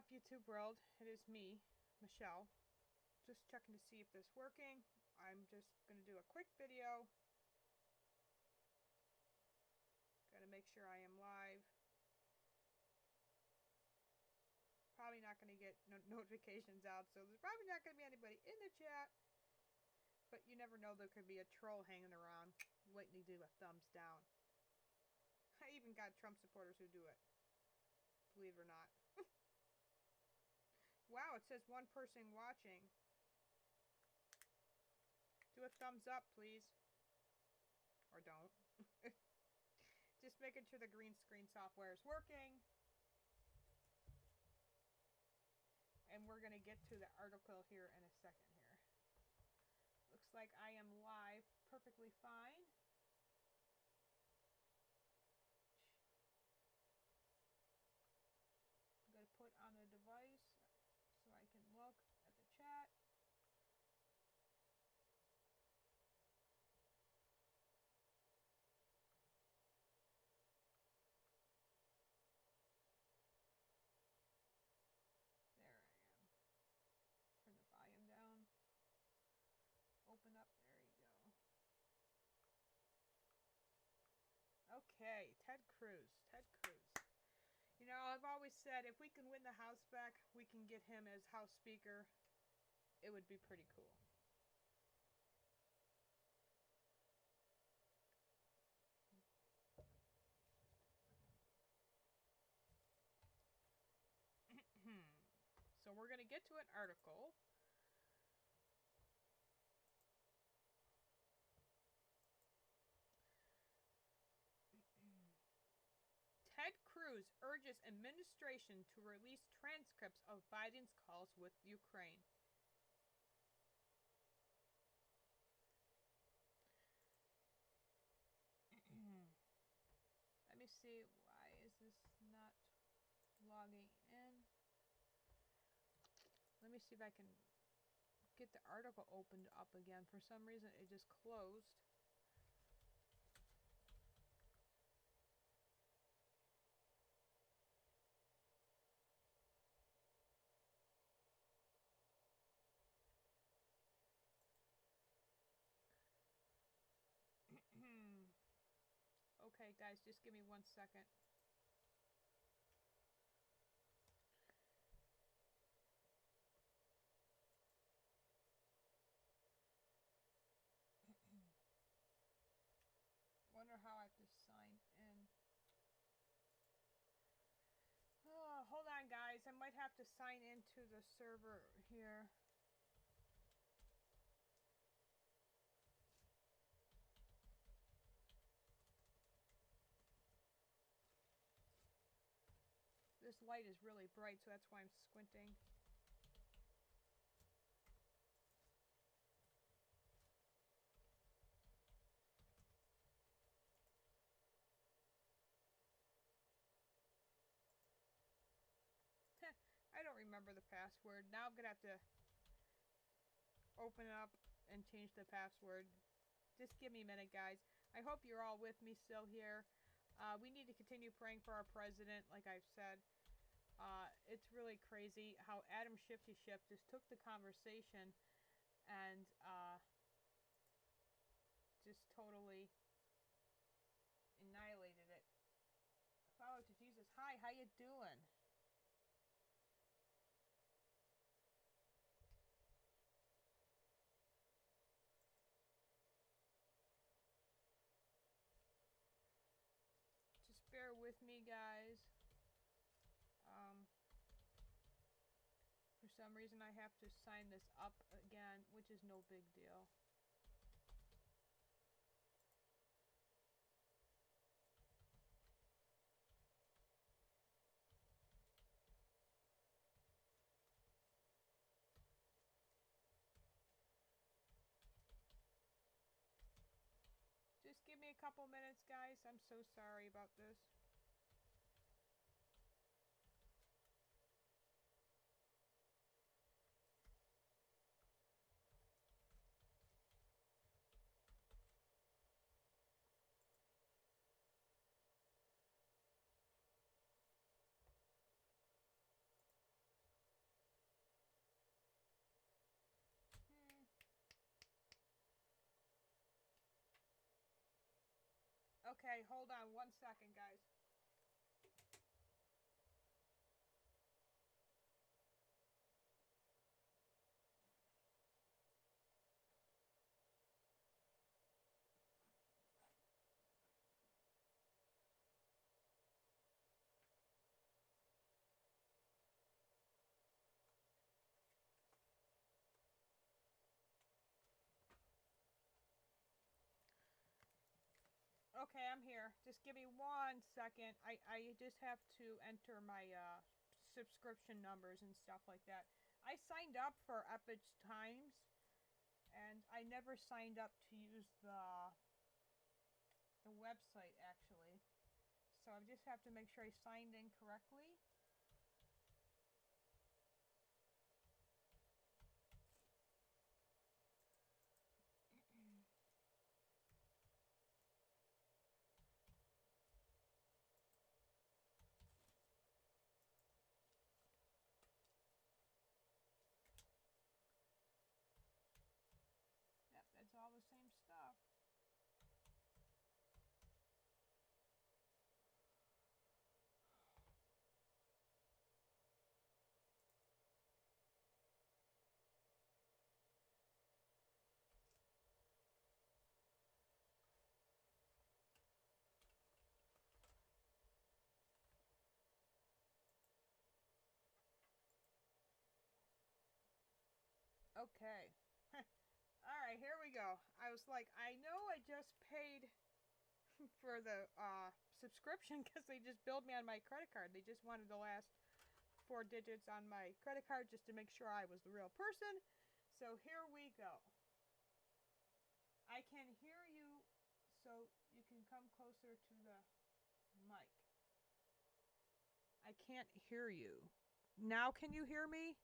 up, YouTube world? It is me, Michelle. Just checking to see if this is working. I'm just going to do a quick video. Gotta make sure I am live. Probably not going to get notifications out, so there's probably not going to be anybody in the chat. But you never know, there could be a troll hanging around waiting to do a thumbs down. I even got Trump supporters who do it. Believe it or not. Wow, it says one person watching. Do a thumbs up, please. Or don't. Just making sure the green screen software is working. And we're going to get to the article here in a second here. Looks like I am live perfectly fine. I'm going to put on the device so I can look at the chat. There I am. Turn the volume down. Open up. There you go. Okay, Ted Cruz. Ted Cruz. You know, I've always said if we can win the House back, we can get him as House Speaker. It would be pretty cool. So we're going to get to an article. Ted Cruz urges administration to release transcripts of Biden's calls with Ukraine. Let me see, why is this not logging in? Let me see if I can get the article opened up again. For some reason it just closed. Okay guys, just give me 1 second. Wonder how I have to sign in. Oh, hold on guys, I might have to sign into the server here. This light is really bright, so that's why I'm squinting. I don't remember the password. Now I'm going to have to open it up and change the password. Just give me a minute, guys. I hope you're all with me still here. We need to continue praying for our president, like I've said. It's really crazy how Adam Shifty Shift just took the conversation and just totally annihilated it. Follow to Jesus. Hi, how you doing? Just bear with me, guys. For some reason I have to sign this up again, which is no big deal. Just give me a couple minutes, guys. I'm so sorry about this. hold on 1 second, guys. Okay, I'm here. Just give me 1 second. I just have to enter my subscription numbers and stuff like that. I signed up for Epic Times, and I never signed up to use the website, actually. So I just have to make sure I signed in correctly. Yep, that's all the same stuff. Okay. Alright, here we go. I was like, I know I just paid for the subscription because they just billed me on my credit card. They just wanted the last 4 digits on my credit card just to make sure I was the real person. So here we go. I can hear you, so you can come closer to the mic. I can't hear you. Now can you hear me?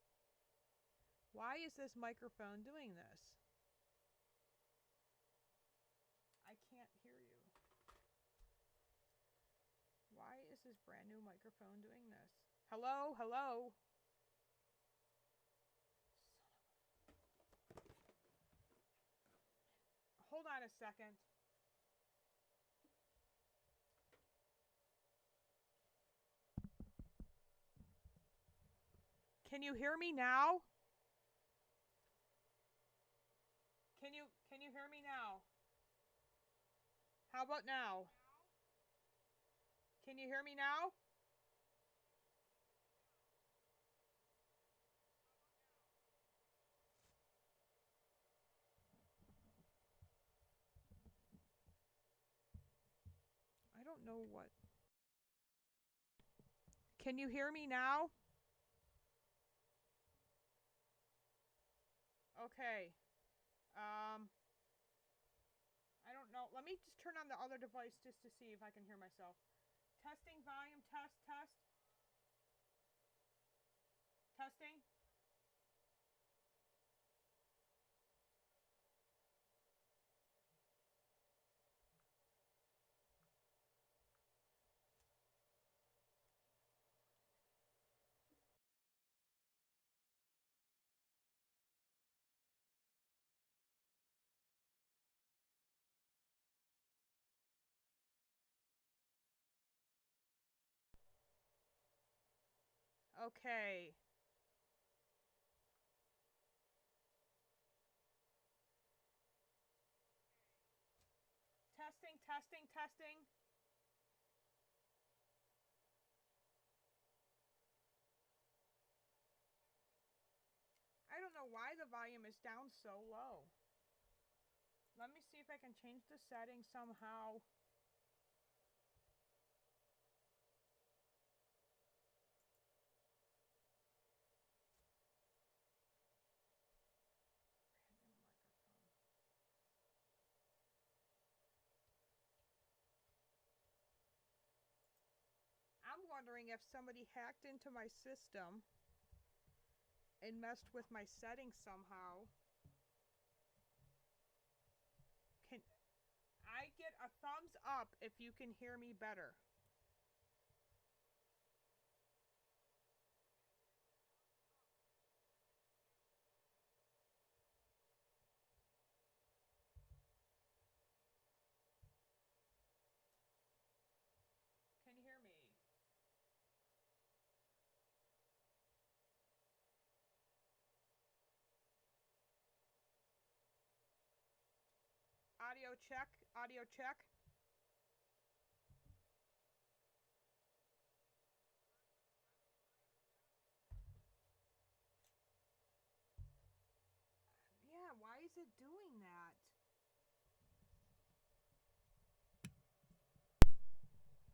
Why is this microphone doing this? I can't hear you. Why is this brand new microphone doing this? Hello? Hello? Hold on a second. Can you hear me now? Can you hear me now? How about now? Can you hear me now? I don't know what. Can you hear me now? Okay. I don't know. Let me just turn on the other device just to see if I can hear myself. Testing volume, test, test. Testing. Okay. Testing, testing, testing. I don't know why the volume is down so low. Let me see if I can change the settings somehow. I'm wondering if somebody hacked into my system and messed with my settings somehow. Can I get a thumbs up if you can hear me better? check. Audio check. Yeah, why is it doing that?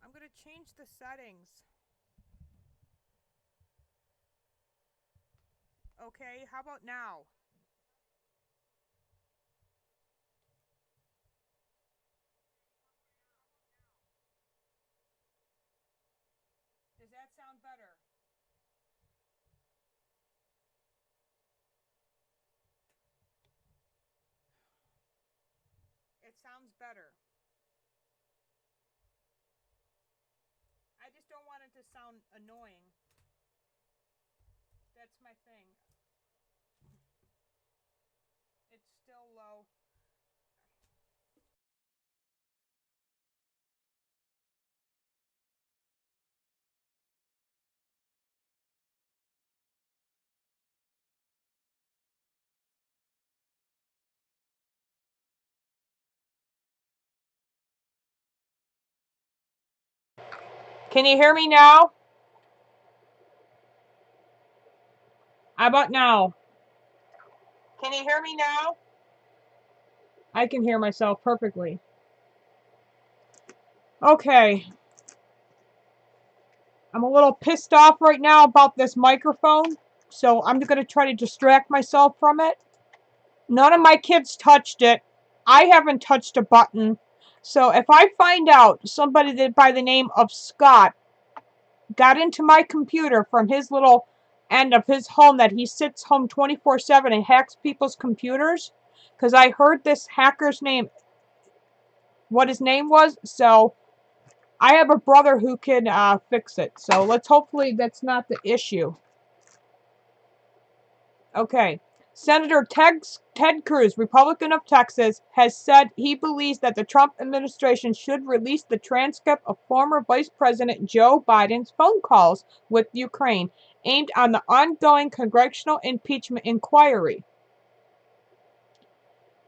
I'm going to change the settings. Okay, how about now? Does that sound better? It sounds better. I just don't want it to sound annoying. That's my thing. It's still low. Can you hear me now? How about now? Can you hear me now? I can hear myself perfectly. Okay. I'm a little pissed off right now about this microphone, so I'm going to try to distract myself from it. None of my kids touched it. I haven't touched a button. So if I find out somebody that by the name of Scott got into my computer from his little end of his home that he sits home 24/7 and hacks people's computers, because I heard this hacker's name, what his name was, so I have a brother who can fix it. So let's hopefully that's not the issue. Okay. Senator Ted Cruz, Republican of Texas, has said he believes that the Trump administration should release the transcript of former Vice President Joe Biden's phone calls with Ukraine, aimed on the ongoing congressional impeachment inquiry.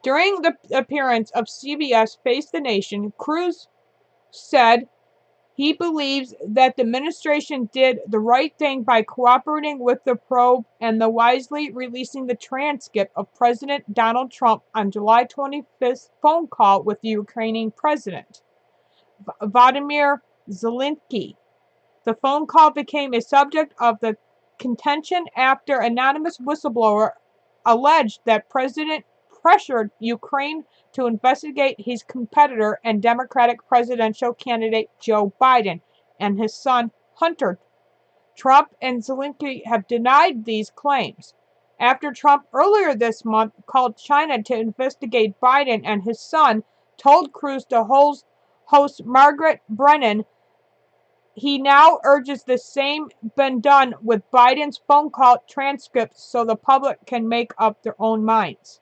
During the appearance of CBS Face the Nation, Cruz said he believes that the administration did the right thing by cooperating with the probe and the wisely releasing the transcript of President Donald Trump on July 25th's phone call with the Ukrainian president, Vladimir Zelensky. The phone call became a subject of the contention after anonymous whistleblower alleged that President pressured Ukraine to investigate his competitor and Democratic presidential candidate Joe Biden and his son Hunter. Trump and Zelensky have denied these claims. After Trump earlier this month called China to investigate Biden and his son, told Cruz to host Margaret Brennan, he now urges the same been done with Biden's phone call transcripts so the public can make up their own minds.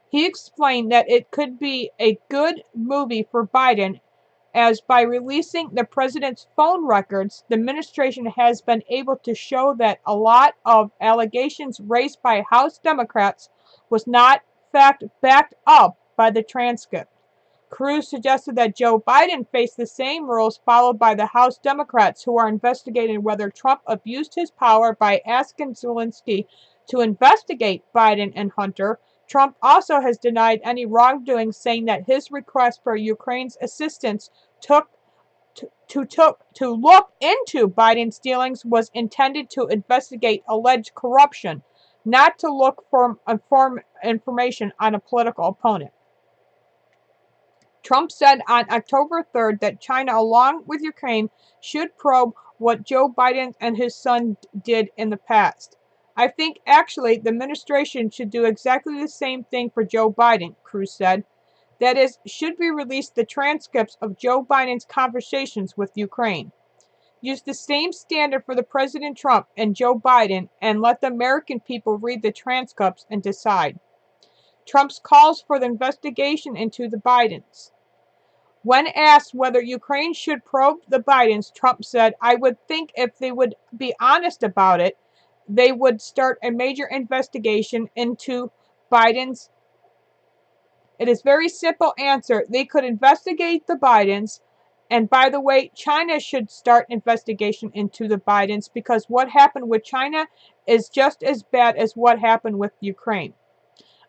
He explained that it could be a good movie for Biden, as by releasing the president's phone records, the administration has been able to show that a lot of allegations raised by House Democrats was not fact backed up by the transcript. Cruz suggested that Joe Biden face the same rules followed by the House Democrats, who are investigating whether Trump abused his power by asking Zelensky to investigate Biden and Hunter. Trump also has denied any wrongdoing, saying that his request for Ukraine's assistance to look into Biden's dealings was intended to investigate alleged corruption, not to look for information on a political opponent. Trump said on October 3rd that China, along with Ukraine, should probe what Joe Biden and his son did in the past. I think actually the administration should do exactly the same thing for Joe Biden, Cruz said. That is, should we release the transcripts of Joe Biden's conversations with Ukraine? Use the same standard for the President Trump and Joe Biden and let the American people read the transcripts and decide. Trump's calls for the investigation into the Bidens. When asked whether Ukraine should probe the Bidens, Trump said, I would think if they would be honest about it, they would start a major investigation into Biden's It is very simple answer. They could investigate the Bidens. And by the way, China should start investigation into the Bidens because what happened with China is just as bad as what happened with Ukraine.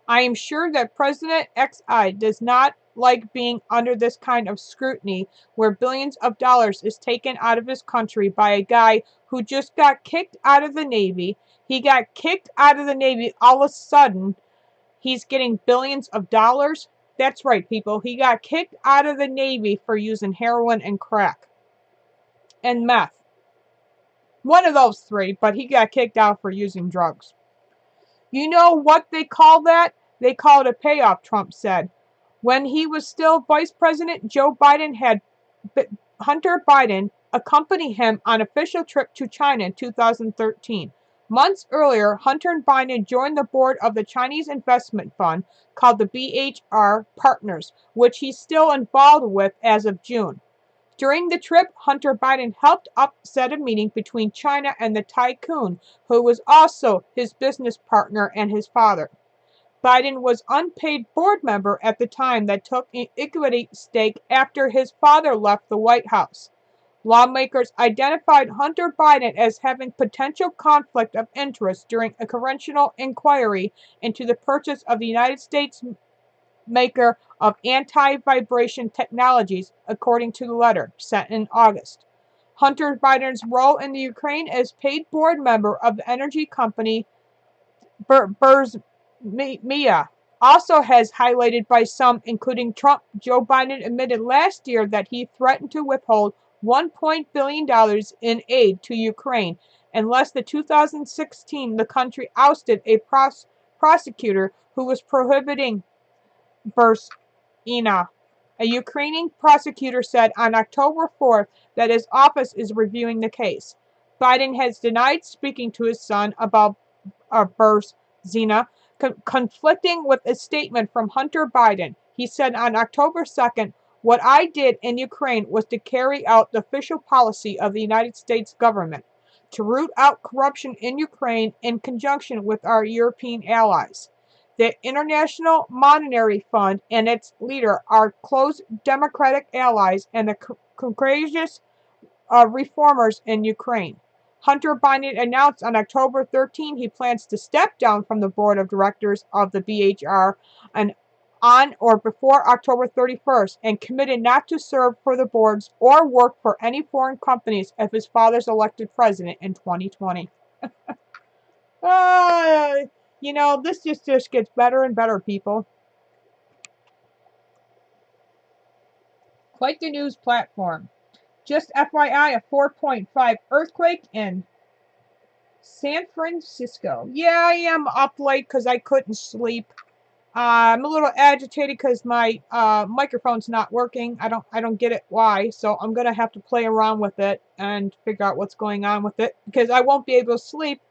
I am sure that President XI does not like being under this kind of scrutiny where billions of dollars is taken out of his country by a guy who just got kicked out of the Navy. He got kicked out of the Navy all of a sudden. He's getting billions of dollars. That's right, people. He got kicked out of the Navy for using heroin and crack and meth. One of those three, but he got kicked out for using drugs. You know what they call that? They call it a payoff, Trump said. When he was still vice president, Joe Biden had Hunter Biden accompany him on an official trip to China in 2013. Months earlier, Hunter Biden joined the board of the Chinese investment fund called the BHR Partners, which he's still involved with as of June. During the trip, Hunter Biden helped upset a meeting between China and the tycoon, who was also his business partner and his father. Biden was an unpaid board member at the time that took an equity stake after his father left the White House. Lawmakers identified Hunter Biden as having potential conflict of interest during a congressional inquiry into the purchase of the United States maker of anti-vibration technologies, according to the letter sent in August. Hunter Biden's role in the Ukraine as paid board member of the energy company Burzmia also has highlighted by some, including Trump. Joe Biden admitted last year that he threatened to withhold $1 billion in aid to Ukraine unless the 2016 the country ousted a prosecutor who was prohibiting Burzmia. A Ukrainian prosecutor said on October 4th that his office is reviewing the case. Biden has denied speaking to his son about Burzmia, conflicting with a statement from Hunter Biden. He said on October 2nd, "What I did in Ukraine was to carry out the official policy of the United States government, to root out corruption in Ukraine in conjunction with our European allies. The International Monetary Fund and its leader are close Democratic allies and the courageous reformers in Ukraine." Hunter Biden announced on October 13 he plans to step down from the board of directors of the BHR on or before October 31st and committed not to serve for the boards or work for any foreign companies if his father's elected president in 2020. This just gets better and better, people. Quite the news platform. Just FYI, a 4.5 earthquake in San Francisco. Yeah, I am up late because I couldn't sleep. I'm a little agitated because my microphone's not working. I don't get it why, so I'm gonna have to play around with it and figure out what's going on with it because I won't be able to sleep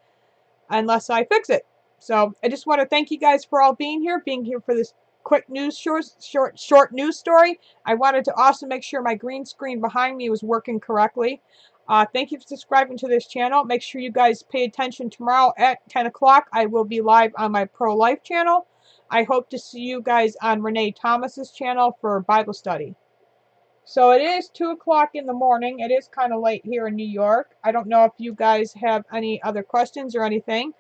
unless I fix it. So I just want to thank you guys for all being here for this quick news short news story. I wanted to also make sure my green screen behind me was working correctly. Thank you for subscribing to this channel. Make sure you guys pay attention tomorrow at 10 o'clock. I will be live on my pro-life channel. I hope to see you guys on Renee Thomas's channel for Bible study. So it is 2 o'clock in the morning. It is kind of late here in New York. I don't know if you guys have any other questions or anything.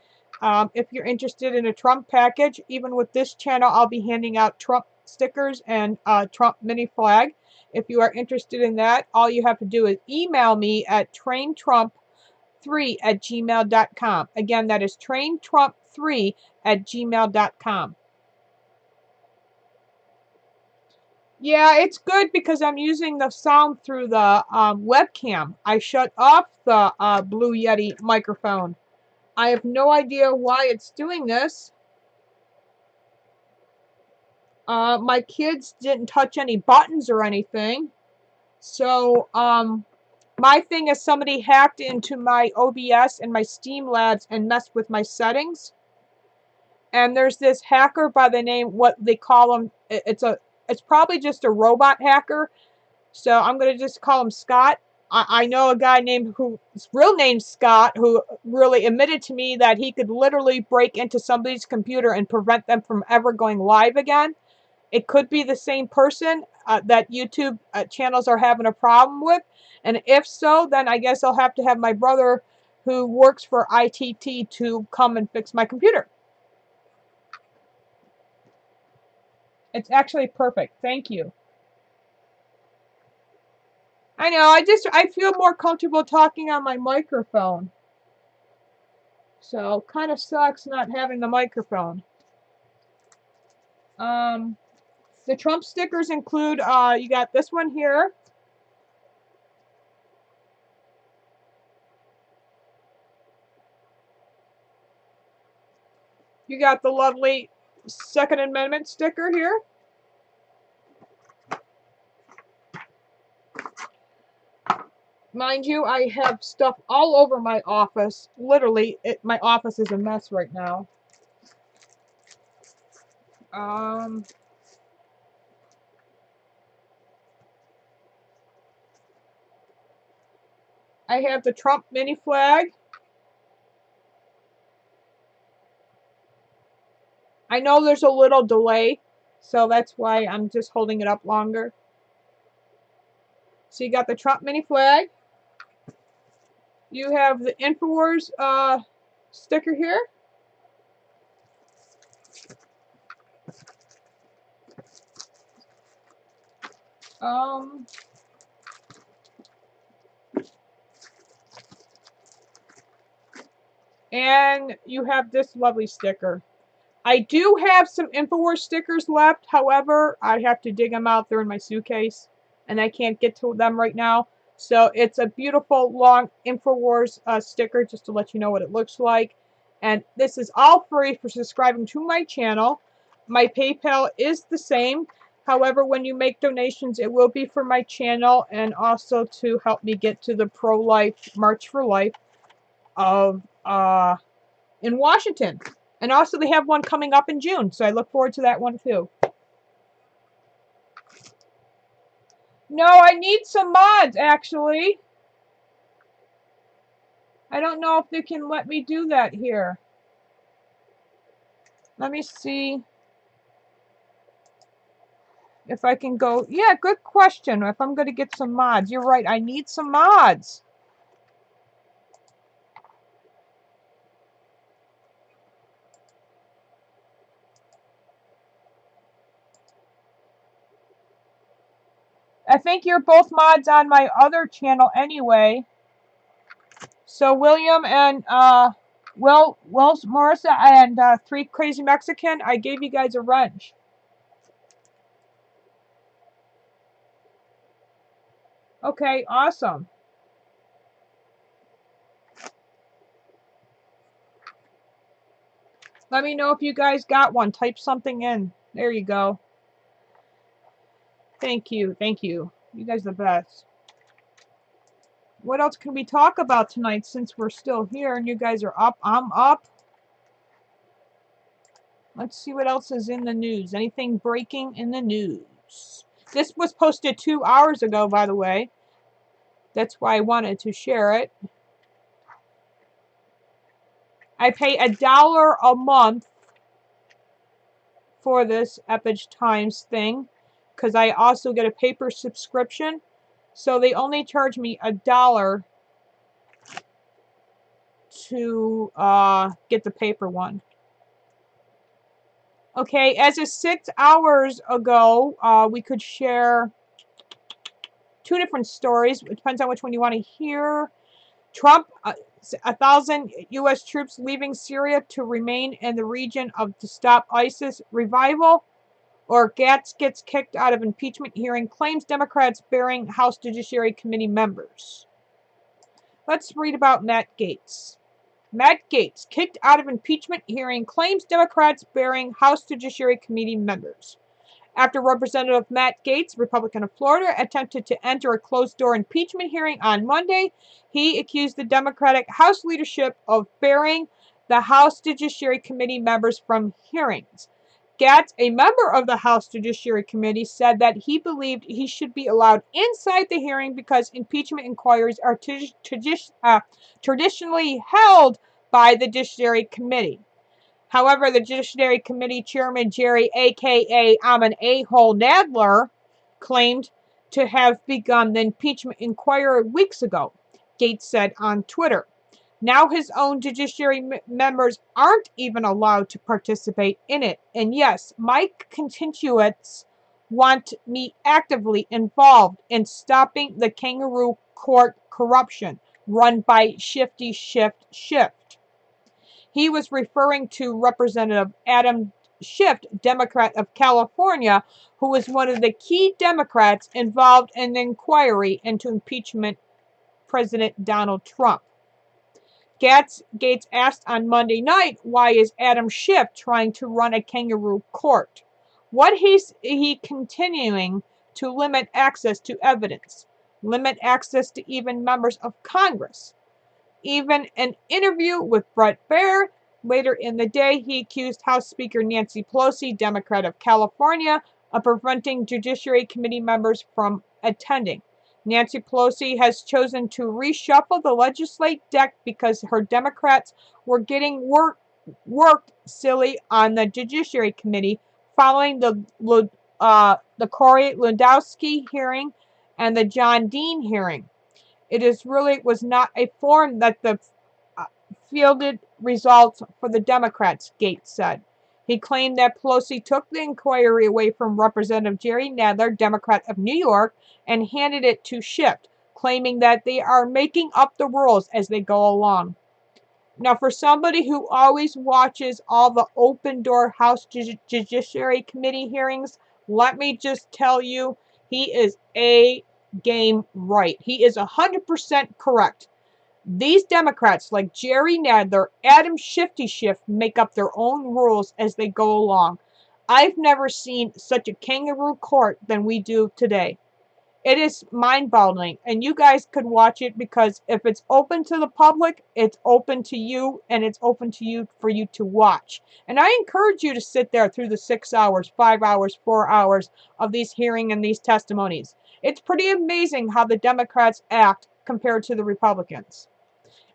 If you're interested in a Trump package, even with this channel, I'll be handing out Trump stickers and Trump mini flag. If you are interested in that, all you have to do is email me at traintrump3@gmail.com. Again, that is traintrump3@gmail.com. Yeah, it's good because I'm using the sound through the webcam. I shut off the Blue Yeti microphone. I have no idea why it's doing this. My kids didn't touch any buttons or anything. So, my thing is somebody hacked into my OBS and my Steam Labs and messed with my settings. And there's this hacker by the name, what they call him, it's probably just a robot hacker. So I'm going to just call him Scott. I know a guy whose real name's Scott, who really admitted to me that he could literally break into somebody's computer and prevent them from ever going live again. it could be the same person that YouTube channels are having a problem with. And if so, then I guess I'll have to have my brother who works for ITT to come and fix my computer. It's actually perfect. Thank you. I know, I feel more comfortable talking on my microphone. So, kind of sucks not having the microphone. The Trump stickers include, you got this one here. You got the lovely Second Amendment sticker here. Mind you, I have stuff all over my office. Literally, my office is a mess right now. I have the Trump mini flag. I know there's a little delay, so that's why I'm just holding it up longer. So you got the Trump mini flag. You have the InfoWars sticker here. And you have this lovely sticker. I do have some InfoWars stickers left. However, I have to dig them out. They're in my suitcase, and I can't get to them right now. So it's a beautiful long InfoWars sticker, just to let you know what it looks like. And this is all free for subscribing to my channel. My PayPal is the same. However, when you make donations, it will be for my channel and also to help me get to the pro-life March for Life of in Washington. And also they have one coming up in June, so I look forward to that one too. No, I need some mods, actually. I don't know if they can let me do that here. Let me see if I can go. Yeah, good question. If I'm going to get some mods. You're right, I need some mods. I think you're both mods on my other channel anyway. So William and Will Marissa and Three Crazy Mexican, I gave you guys a wrench. Okay, awesome. Let me know if you guys got one. Type something in. There you go. Thank you. Thank you. You guys are the best. What else can we talk about tonight since we're still here and you guys are up? I'm up. Let's see what else is in the news. Anything breaking in the news? This was posted 2 hours ago, by the way. That's why I wanted to share it. I pay $1 a month for this Epic Times thing because I also get a paper subscription. So they only charge me $1 to get the paper one. Okay, as of 6 hours ago, we could share 2 different stories. It depends on which one you want to hear. Trump, 1,000 U.S. troops leaving Syria to remain in the region to stop ISIS revival. Or Gaetz gets kicked out of impeachment hearing, claims Democrats burying House Judiciary Committee members. Let's read about Matt Gaetz. Matt Gaetz, kicked out of impeachment hearing, claims Democrats burying House Judiciary Committee members. After Representative Matt Gaetz, Republican of Florida, attempted to enter a closed-door impeachment hearing on Monday, he accused the Democratic House leadership of burying the House Judiciary Committee members from hearings. Gaetz, a member of the House Judiciary Committee, said that he believed he should be allowed inside the hearing because impeachment inquiries are traditionally held by the Judiciary Committee. However, the Judiciary Committee Chairman Jerry, a.k.a. I'm an a-hole Nadler, claimed to have begun the impeachment inquiry weeks ago, Gates said on Twitter. Now his own judiciary members aren't even allowed to participate in it. And yes, my constituents want me actively involved in stopping the kangaroo court corruption run by Shifty Shift. He was referring to Representative Adam Schiff, Democrat of California, who was one of the key Democrats involved in the inquiry into impeachment President Donald Trump. Gates asked on Monday night, why is Adam Schiff trying to run a kangaroo court? What he continuing to limit access to evidence, limit access to even members of Congress. Even an interview with Brett Baier later in the day, he accused House Speaker Nancy Pelosi, Democrat of California, of preventing Judiciary Committee members from attending. Nancy Pelosi has chosen to reshuffle the legislative deck because her Democrats were getting worked silly on the Judiciary Committee following the Corey Lewandowski hearing and the John Dean hearing. It was not a forum that the fielded results for the Democrats, Gates said. He claimed that Pelosi took the inquiry away from Representative Jerry Nadler, Democrat of New York, and handed it to Schiff, claiming that they are making up the rules as they go along. Now, for somebody who always watches all the open-door House Judiciary Committee hearings, let me just tell you, he is game right. He is 100% correct. These Democrats, like Jerry Nadler, Adam Shifty Schiff, make up their own rules as they go along. I've never seen such a kangaroo court than we do today. It is mind-boggling, and you guys could watch it because if it's open to the public, it's open to you, and it's open to you for you to watch. And I encourage you to sit there through the 6 hours, 5 hours, 4 hours of these hearings and these testimonies. It's pretty amazing how the Democrats act compared to the Republicans.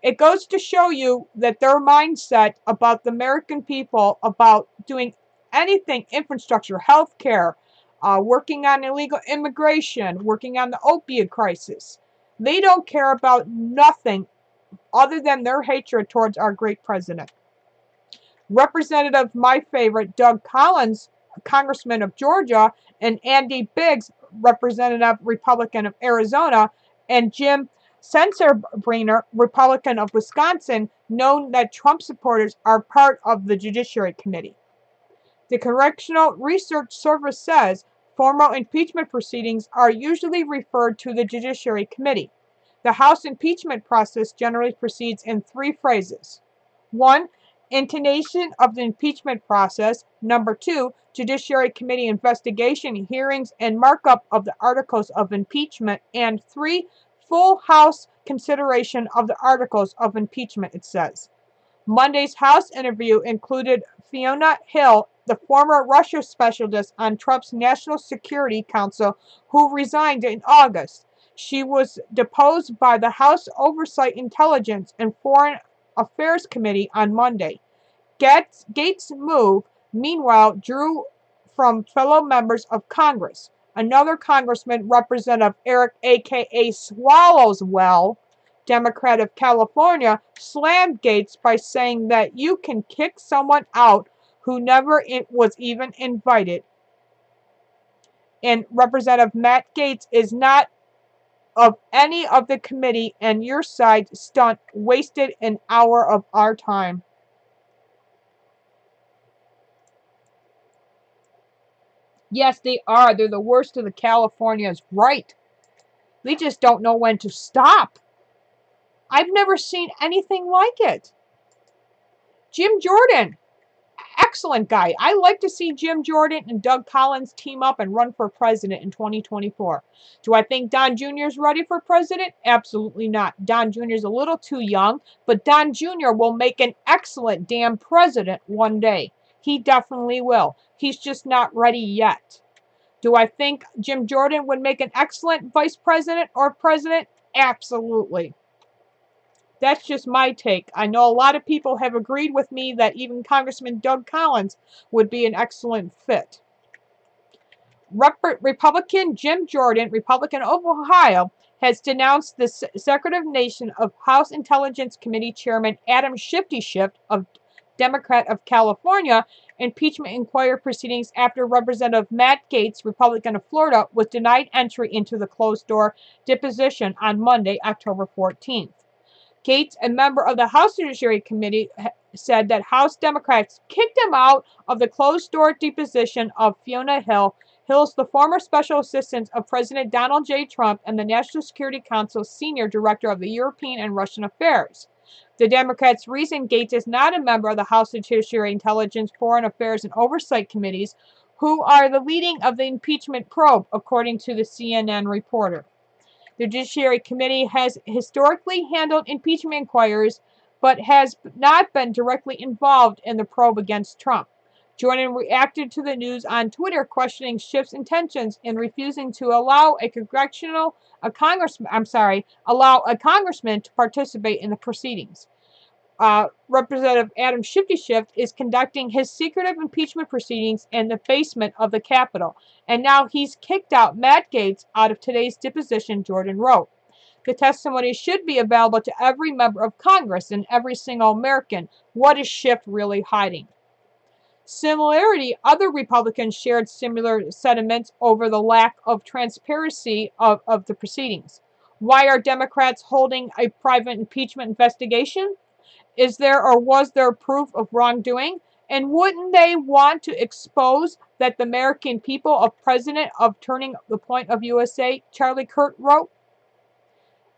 It goes to show you that their mindset about the American people, about doing anything, infrastructure, health care, working on illegal immigration, working on the opioid crisis. They don't care about nothing other than their hatred towards our great president. Representative, my favorite, Doug Collins, Congressman of Georgia, and Andy Biggs, Representative, Republican of Arizona, and Jim Sensenbrenner, Republican of Wisconsin, known that Trump supporters are part of the Judiciary Committee. The Correctional Research Service says formal impeachment proceedings are usually referred to the Judiciary Committee. The House impeachment process generally proceeds in 3 phases. 1. Intonation of the impeachment process. 2. Judiciary Committee investigation, hearings, and markup of the articles of impeachment. And 3. Full House consideration of the articles of impeachment, it says. Monday's House interview included Fiona Hill, the former Russia specialist on Trump's National Security Council, who resigned in August. She was deposed by the House Oversight, Intelligence, and Foreign Affairs Committee on Monday. Gates' move, meanwhile, drew from fellow members of Congress. Another congressman, Representative Eric, a.k.a. Swallowswell, Democrat of California, slammed Gates by saying that you can kick someone out who never was even invited. And Representative Matt Gaetz is not of any of the committee, and your side stunt wasted an hour of our time. Yes, they are. They're the worst of the Californias, right? They just don't know when to stop. I've never seen anything like it. Jim Jordan, excellent guy. I like to see Jim Jordan and Doug Collins team up and run for president in 2024. Do I think Don Jr. is ready for president? Absolutely not. Don Jr. is a little too young, but Don Jr. will make an excellent damn president one day. He definitely will. He's just not ready yet. Do I think Jim Jordan would make an excellent vice president or president? Absolutely. That's just my take. I know a lot of people have agreed with me that even Congressman Doug Collins would be an excellent fit. Republican Jim Jordan, Republican of Ohio, has denounced the resignation of House Intelligence Committee Chairman Adam Schiff of Democrat of California impeachment inquiry proceedings after Representative Matt Gaetz, Republican of Florida, was denied entry into the closed-door deposition on Monday, October 14th. Gaetz, a member of the House Judiciary Committee, said that House Democrats kicked him out of the closed-door deposition of Fiona Hill. Hill's the former special assistant of President Donald J. Trump and the National Security Council's senior director of the European and Russian Affairs. The Democrats' reason Gaetz is not a member of the House Judiciary, Intelligence, Foreign Affairs, and Oversight Committees, who are the leading of the impeachment probe, according to the CNN reporter. The Judiciary Committee has historically handled impeachment inquiries, but has not been directly involved in the probe against Trump. Jordan reacted to the news on Twitter, questioning Schiff's intentions in refusing to allow a congressman to participate in the proceedings. Representative Adam Schiff is conducting his secretive impeachment proceedings in the basement of the Capitol, and now he's kicked out Matt Gaetz out of today's deposition, Jordan wrote. The testimony should be available to every member of Congress and every single American. What is Schiff really hiding? Similarly, other Republicans shared similar sentiments over the lack of transparency of the proceedings. Why are Democrats holding a private impeachment investigation? Is there or was there proof of wrongdoing? And wouldn't they want to expose that the American people of President of Turning the Point of USA, Charlie Kirk wrote?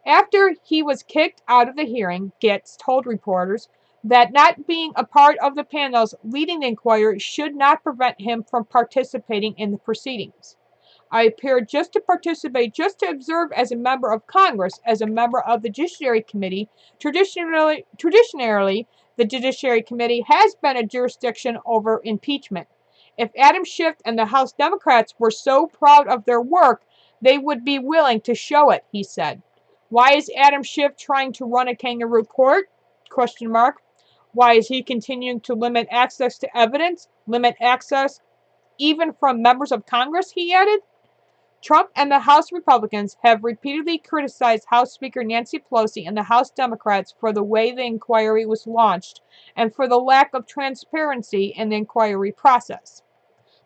After he was kicked out of the hearing, Gaetz told reporters that not being a part of the panels leading the inquiry should not prevent him from participating in the proceedings. I appeared just to participate, just to observe as a member of Congress, as a member of the Judiciary Committee. Traditionally, the Judiciary Committee has been a jurisdiction over impeachment. If Adam Schiff and the House Democrats were so proud of their work, they would be willing to show it, he said. Why is Adam Schiff trying to run a kangaroo court? ? Why is he continuing to limit access to evidence, limit access even from members of Congress, he added? Trump and the House Republicans have repeatedly criticized House Speaker Nancy Pelosi and the House Democrats for the way the inquiry was launched and for the lack of transparency in the inquiry process.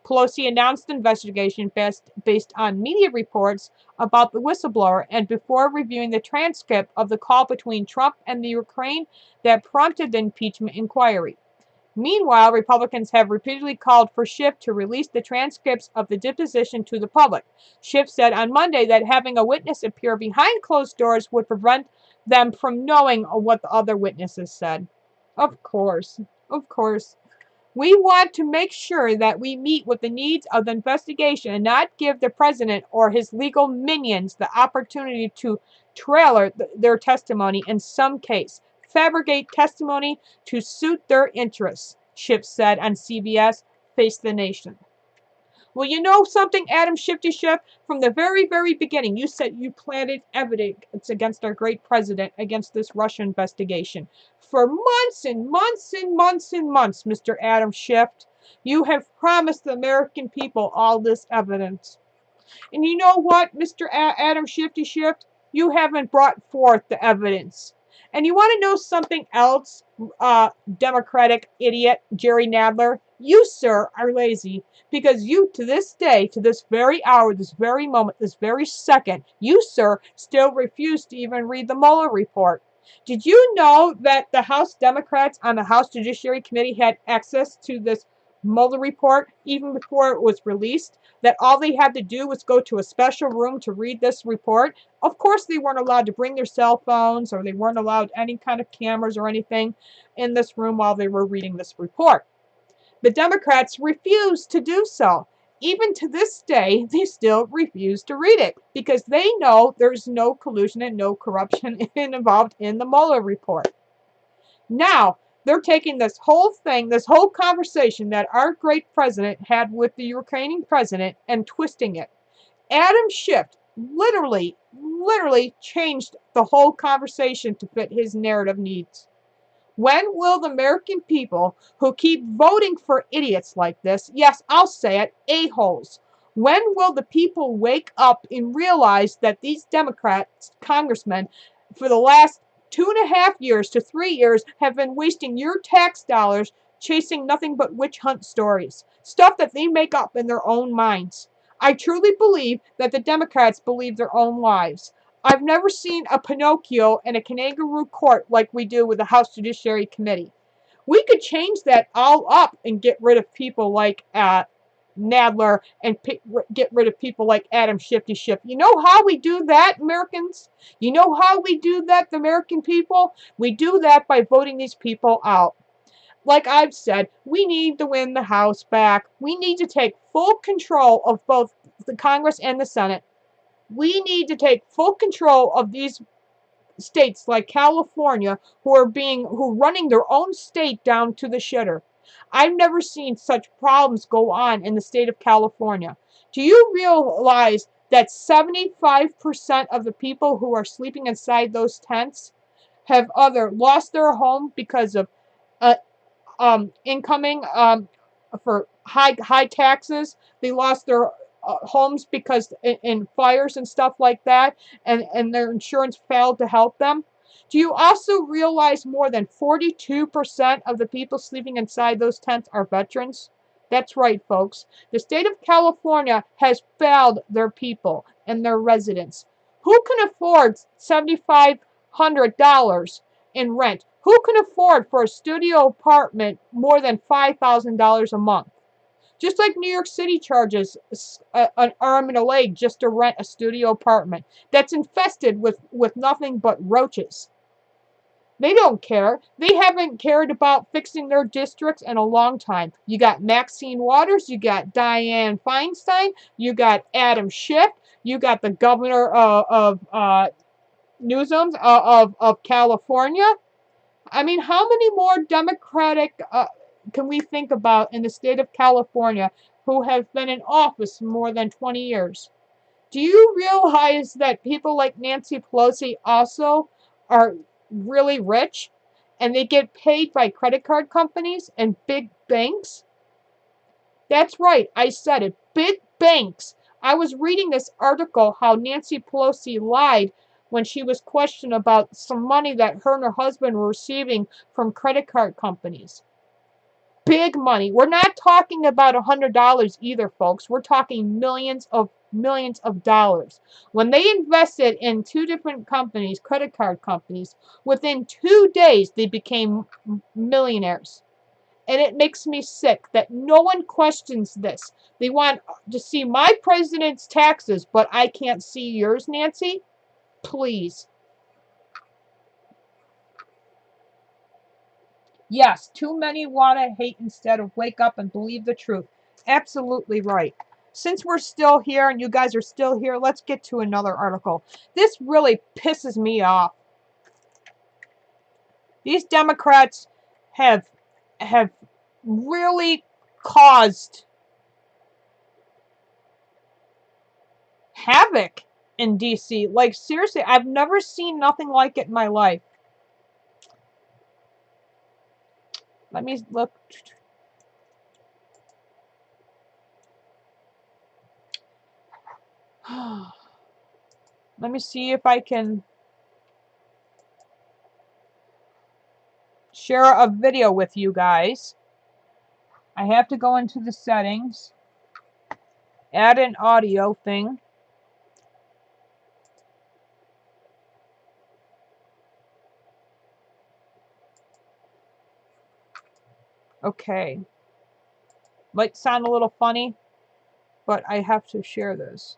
Pelosi announced the investigation based on media reports about the whistleblower and before reviewing the transcript of the call between Trump and the Ukraine that prompted the impeachment inquiry. Meanwhile, Republicans have repeatedly called for Schiff to release the transcripts of the deposition to the public. Schiff said on Monday that having a witness appear behind closed doors would prevent them from knowing what the other witnesses said. Of course. We want to make sure that we meet with the needs of the investigation and not give the president or his legal minions the opportunity to trailer their testimony in some case. Fabricate testimony to suit their interests, Schiff said on CBS Face the Nation. Well, you know something, Adam Schiff? From the very, very beginning, you said you planted evidence against our great president, against this Russia investigation. For months and months and months and months, Mr. Adam Schiff, you have promised the American people all this evidence. And you know what, Mr. Adam Schiff? You haven't brought forth the evidence. And you want to know something else, Democratic idiot Jerry Nadler? You, sir, are lazy because you, to this day, to this very hour, this very moment, this very second, you, sir, still refuse to even read the Mueller report. Did you know that the House Democrats on the House Judiciary Committee had access to this Mueller report even before it was released? That all they had to do was go to a special room to read this report? Of course they weren't allowed to bring their cell phones, or they weren't allowed any kind of cameras or anything in this room while they were reading this report. The Democrats refused to do so. Even to this day, they still refuse to read it because they know there's no collusion and no corruption involved in the Mueller report. Now, they're taking this whole thing, this whole conversation that our great president had with the Ukrainian president and twisting it. Adam Schiff, literally changed the whole conversation to fit his narrative needs. When will the American people who keep voting for idiots like this, yes, I'll say it, a-holes, when will the people wake up and realize that these Democrats, congressmen, for the last 2.5 years to 3 years have been wasting your tax dollars chasing nothing but witch hunt stories, stuff that they make up in their own minds? I truly believe that the Democrats believe their own lies. I've never seen a Pinocchio in a kangaroo court like we do with the House Judiciary Committee. We could change that all up and get rid of people like Nadler and get rid of people like Adam Shifty Schiff. You know how we do that, Americans? You know how we do that, the American people? We do that by voting these people out. Like I've said, we need to win the House back. We need to take full control of both the Congress and the Senate. We need to take full control of these states like California who are running their own state down to the shitter. I've never seen such problems go on in the state of California. Do you realize that 75% of the people who are sleeping inside those tents have either lost their home because of uh, incoming for high taxes. They lost their homes because in fires and stuff like that, and their insurance failed to help them. Do you also realize more than 42% of the people sleeping inside those tents are veterans? That's right, folks. The state of California has failed their people and their residents. Who can afford $7,500 in rent? Who can afford for a studio apartment more than $5,000 a month? Just like New York City charges an arm and a leg just to rent a studio apartment that's infested with nothing but roaches. They don't care. They haven't cared about fixing their districts in a long time. You got Maxine Waters, you got Dianne Feinstein, you got Adam Schiff, you got the governor of Newsom of California. I mean, how many more Democratic can we think about in the state of California who have been in office more than 20 years? Do you realize that people like Nancy Pelosi also are really rich and they get paid by credit card companies and big banks? That's right, I said it. Big banks. I was reading this article how Nancy Pelosi lied when she was questioned about some money that her and her husband were receiving from credit card companies. Big money. We're not talking about $100 either, folks. We're talking millions of dollars. When they invested in two different companies, credit card companies, within 2 days they became millionaires. And it makes me sick that no one questions this. They want to see my president's taxes, but I can't see yours, Nancy? Please. Yes, too many want to hate instead of wake up and believe the truth. Absolutely right. Since we're still here and you guys are still here, let's get to another article. This really pisses me off. These Democrats have have really caused havoc in DC. Like, seriously, I've never seen nothing like it in my life. Let me look. Let me see if I can share a video with you guys. I have to go into the settings, add an audio thing. Okay. Might sound a little funny, but I have to share this.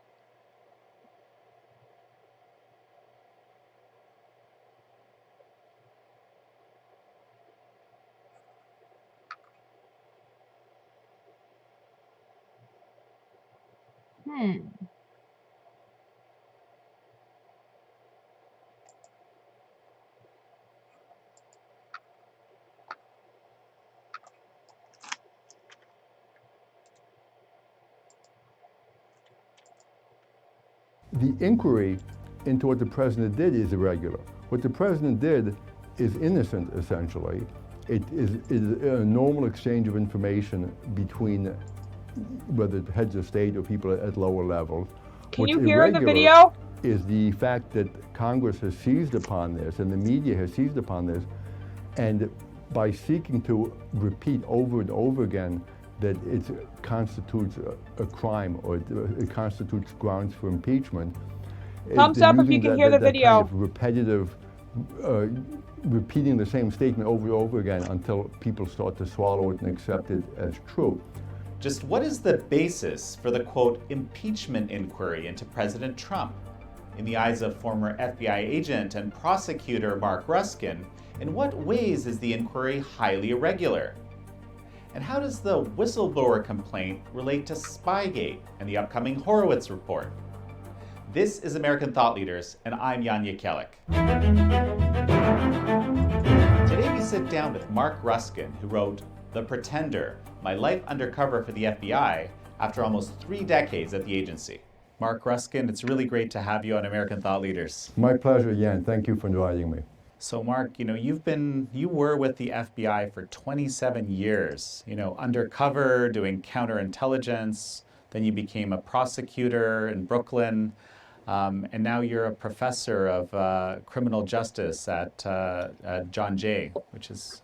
Hmm. the inquiry into what the president did is irregular. What the president did is innocent, essentially. It is a normal exchange of information between whether heads of state or people at lower levels. Can you hear the video? Is the fact that Congress has seized upon this and the media has seized upon this, and by seeking to repeat over and over again that it constitutes a crime or it constitutes grounds for impeachment. Thumbs up if you can hear the video. Kind of repetitive, repeating the same statement over and over again until people start to swallow it and accept it as true. Just what is the basis for the, quote, impeachment inquiry into President Trump? In the eyes of former FBI agent and prosecutor Mark Ruskin, in what ways is the inquiry highly irregular? And how does the whistleblower complaint relate to Spygate and the upcoming Horowitz report? This is American Thought Leaders, and I'm Jan Jekielek. Today we sit down with Mark Ruskin, who wrote The Pretender, My Life Undercover for the FBI, after almost 3 decades at the agency. Mark Ruskin, it's really great to have you on American Thought Leaders. My pleasure, Jan. Thank you for inviting me. So Mark, you were with the FBI for 27 years, undercover, doing counterintelligence, then you became a prosecutor in Brooklyn, and now you're a professor of criminal justice at John Jay, which is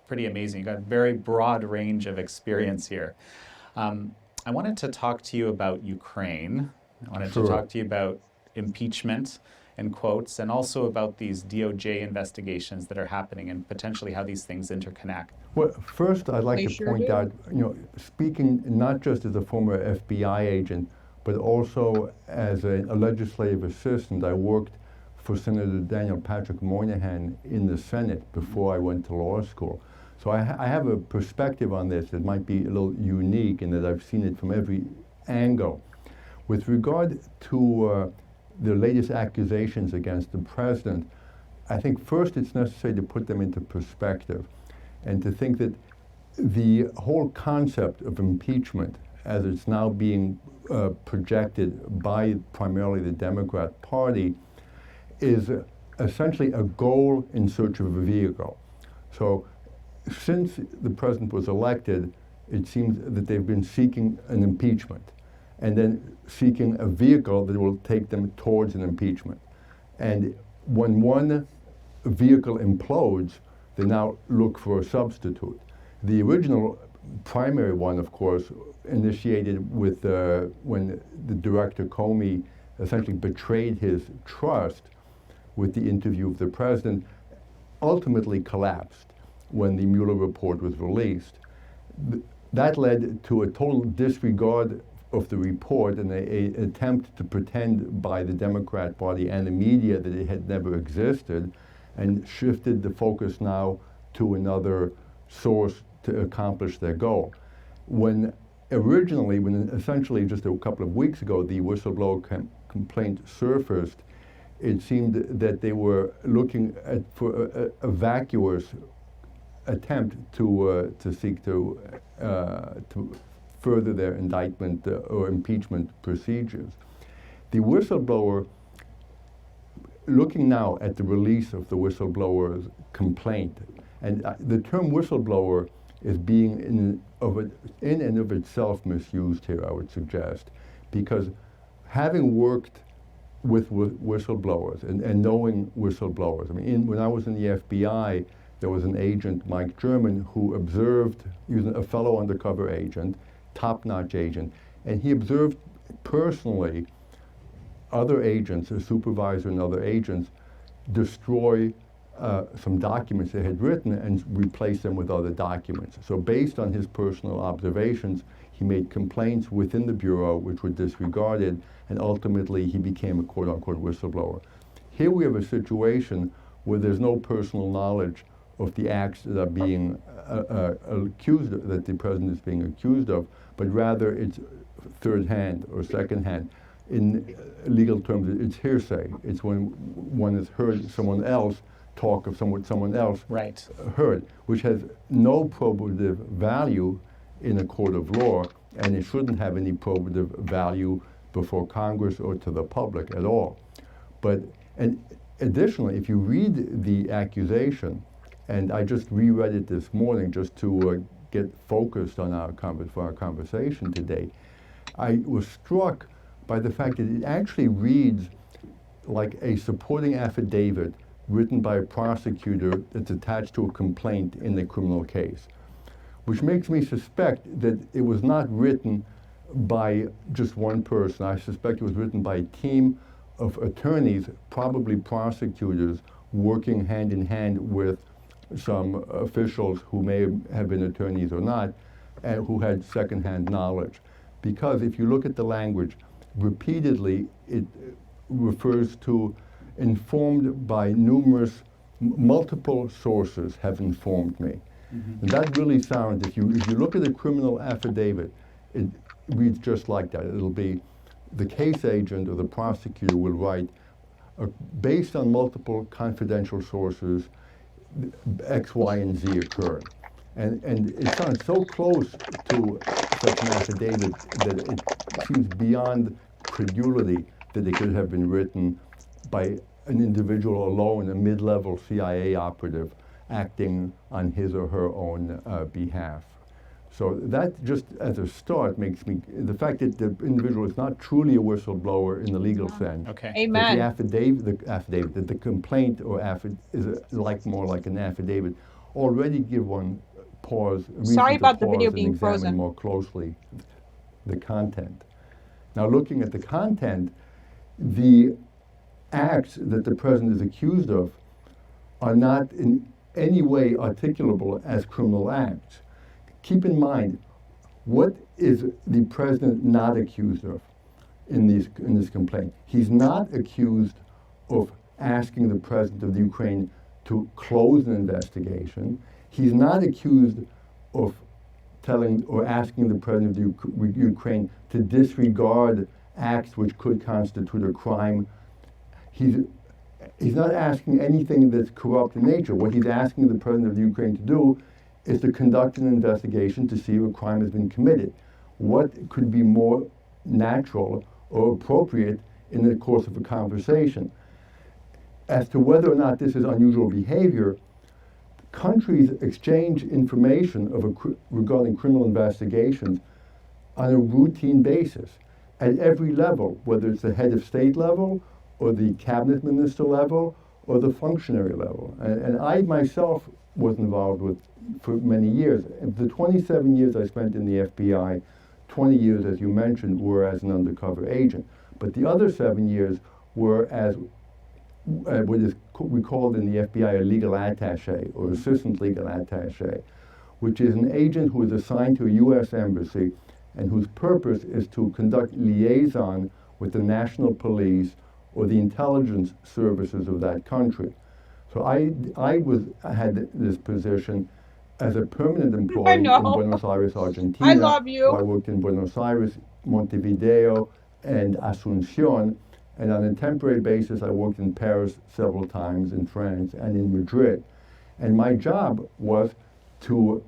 pretty amazing. You've got a very broad range of experience here. I wanted to talk to you about Ukraine. I wanted to talk to you about impeachment, in quotes, and also about these DOJ investigations that are happening and potentially how these things interconnect. Well, first I'd like to point out, speaking not just as a former FBI agent, but also as a legislative assistant, I worked for Senator Daniel Patrick Moynihan in the Senate before I went to law school. So I have a perspective on this that might be a little unique in that I've seen it from every angle. With regard to the latest accusations against the president, I think first it's necessary to put them into perspective and to think that the whole concept of impeachment, as it's now being projected by primarily the Democrat Party, is essentially a goal in search of a vehicle. So since the president was elected, it seems that they've been seeking an impeachment and then seeking a vehicle that will take them towards an impeachment. And when one vehicle implodes, they now look for a substitute. The original primary one, of course, initiated with when the director Comey essentially betrayed his trust with the interview of the president, ultimately collapsed when the Mueller report was released. That led to a total disregard of the report and an attempt to pretend by the Democrat Party and the media that it had never existed, and shifted the focus now to another source to accomplish their goal. When essentially just a couple of weeks ago, the whistleblower complaint surfaced, it seemed that they were looking for a vacuous attempt to seek to further their indictment or impeachment procedures. The whistleblower, looking now at the release of the whistleblower's complaint, and the term whistleblower is being in and of itself misused here, I would suggest, because having worked with whistleblowers and knowing whistleblowers, when I was in the FBI, there was an agent, Mike German, who observed, he was a fellow undercover agent, top-notch agent, and he observed personally other agents, a supervisor and other agents, destroy some documents they had written and replace them with other documents. So based on his personal observations, he made complaints within the Bureau which were disregarded, and ultimately he became a quote-unquote whistleblower. Here we have a situation where there's no personal knowledge of the acts that are being accused of, that the president is being accused of, but rather it's third hand or second hand. In legal terms, it's hearsay. It's when one has heard someone else talk of what someone else heard, which has no probative value in a court of law, and it shouldn't have any probative value before Congress or to the public at all. But, and additionally, if you read the accusation, and I just reread it this morning just to get focused on for our conversation today, I was struck by the fact that it actually reads like a supporting affidavit written by a prosecutor that's attached to a complaint in the criminal case, which makes me suspect that it was not written by just one person. I suspect it was written by a team of attorneys, probably prosecutors, working hand in hand with some officials who may have been attorneys or not, and who had secondhand knowledge. Because if you look at the language, repeatedly it refers to informed by multiple sources have informed me. Mm-hmm. And that really sounds, if you look at a criminal affidavit, it reads just like that. It'll be the case agent or the prosecutor will write, based on multiple confidential sources, X, Y, and Z occurred. And it sounds so close to such an affidavit that it seems beyond credulity that it could have been written by an individual alone, a mid-level CIA operative, acting on his or her own behalf. So that just as a start makes me, the fact that the individual is not truly a whistleblower in the legal sense. Okay. Amen. That the complaint or is more like an affidavit, already give one pause. Sorry about the video and being examine frozen. more closely the content. Now, looking at the content, the acts that the president is accused of are not in any way articulable as criminal acts. Keep in mind, what is the president not accused of in this complaint? He's not accused of asking the president of the Ukraine to close an investigation. He's not accused of telling or asking the president of the Ukraine to disregard acts which could constitute a crime. He's not asking anything that's corrupt in nature. What he's asking the president of the Ukraine to do is to conduct an investigation to see if a crime has been committed. What could be more natural or appropriate in the course of a conversation? As to whether or not this is unusual behavior, countries exchange information regarding criminal investigations on a routine basis at every level, whether it's the head of state level or the cabinet minister level or the functionary level. And I myself was involved with for many years. The 27 years I spent in the FBI, 20 years, as you mentioned, were as an undercover agent. But the other 7 years were as what is we called in the FBI a legal attaché or assistant legal attaché, which is an agent who is assigned to a U.S. embassy and whose purpose is to conduct liaison with the national police or the intelligence services of that country. So I had this position as a permanent employee in Buenos Aires, Argentina. I love you. I worked in Buenos Aires, Montevideo, and Asunción. And on a temporary basis, I worked in Paris several times, in France, and in Madrid. And my job was to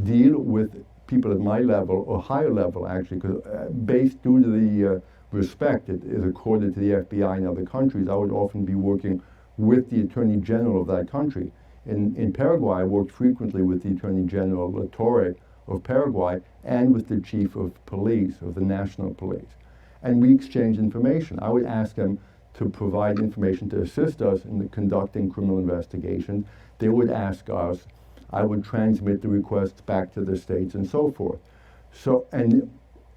deal with people at my level, or higher level actually, because based due to the respect that is accorded to the FBI in other countries, I would often be working with the Attorney General of that country. In Paraguay, I worked frequently with the Attorney General Torre of Paraguay and with the Chief of Police, of the National Police. And we exchanged information. I would ask them to provide information to assist us in conducting criminal investigations. They would ask us. I would transmit the requests back to the states and so forth. So, and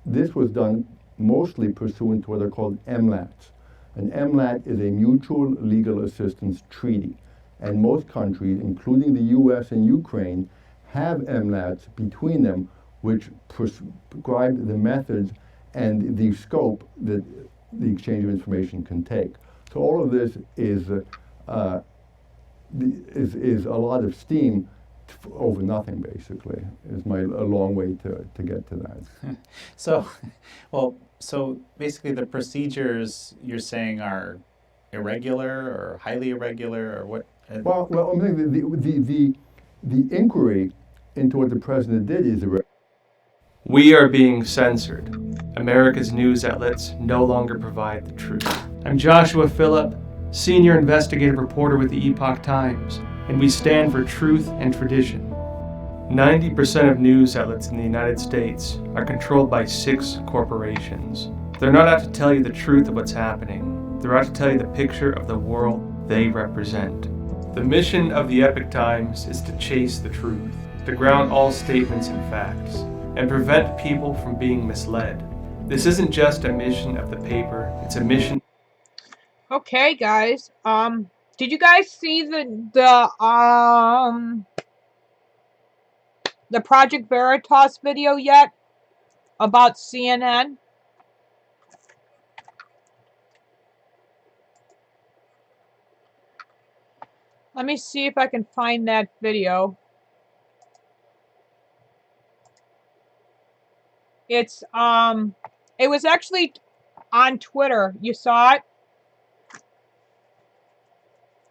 this was done mostly pursuant to what are called MLATs. An MLAT is a mutual legal assistance treaty. And most countries, including the US and Ukraine, have MLATs between them which prescribe the methods and the scope that the exchange of information can take. So all of this is a lot of steam over nothing, basically, is a long way to get to that. So basically the procedures you're saying are irregular or highly irregular, or what? Well, I'm saying the inquiry into what the president did is irregular. We are being censored. America's news outlets no longer provide the truth. I'm Joshua Phillip, senior investigative reporter with the Epoch Times, and we stand for truth and tradition. 90% of news outlets in the United States are controlled by 6 corporations. They're not out to tell you the truth of what's happening. They're out to tell you the picture of the world they represent. The mission of the Epoch Times is to chase the truth, to ground all statements in facts, and prevent people from being misled. This isn't just a mission of the paper, it's a mission. Okay, guys. Did you guys see the Project Veritas video yet about CNN? Let me see if I can find that video. It was actually on Twitter. You saw it?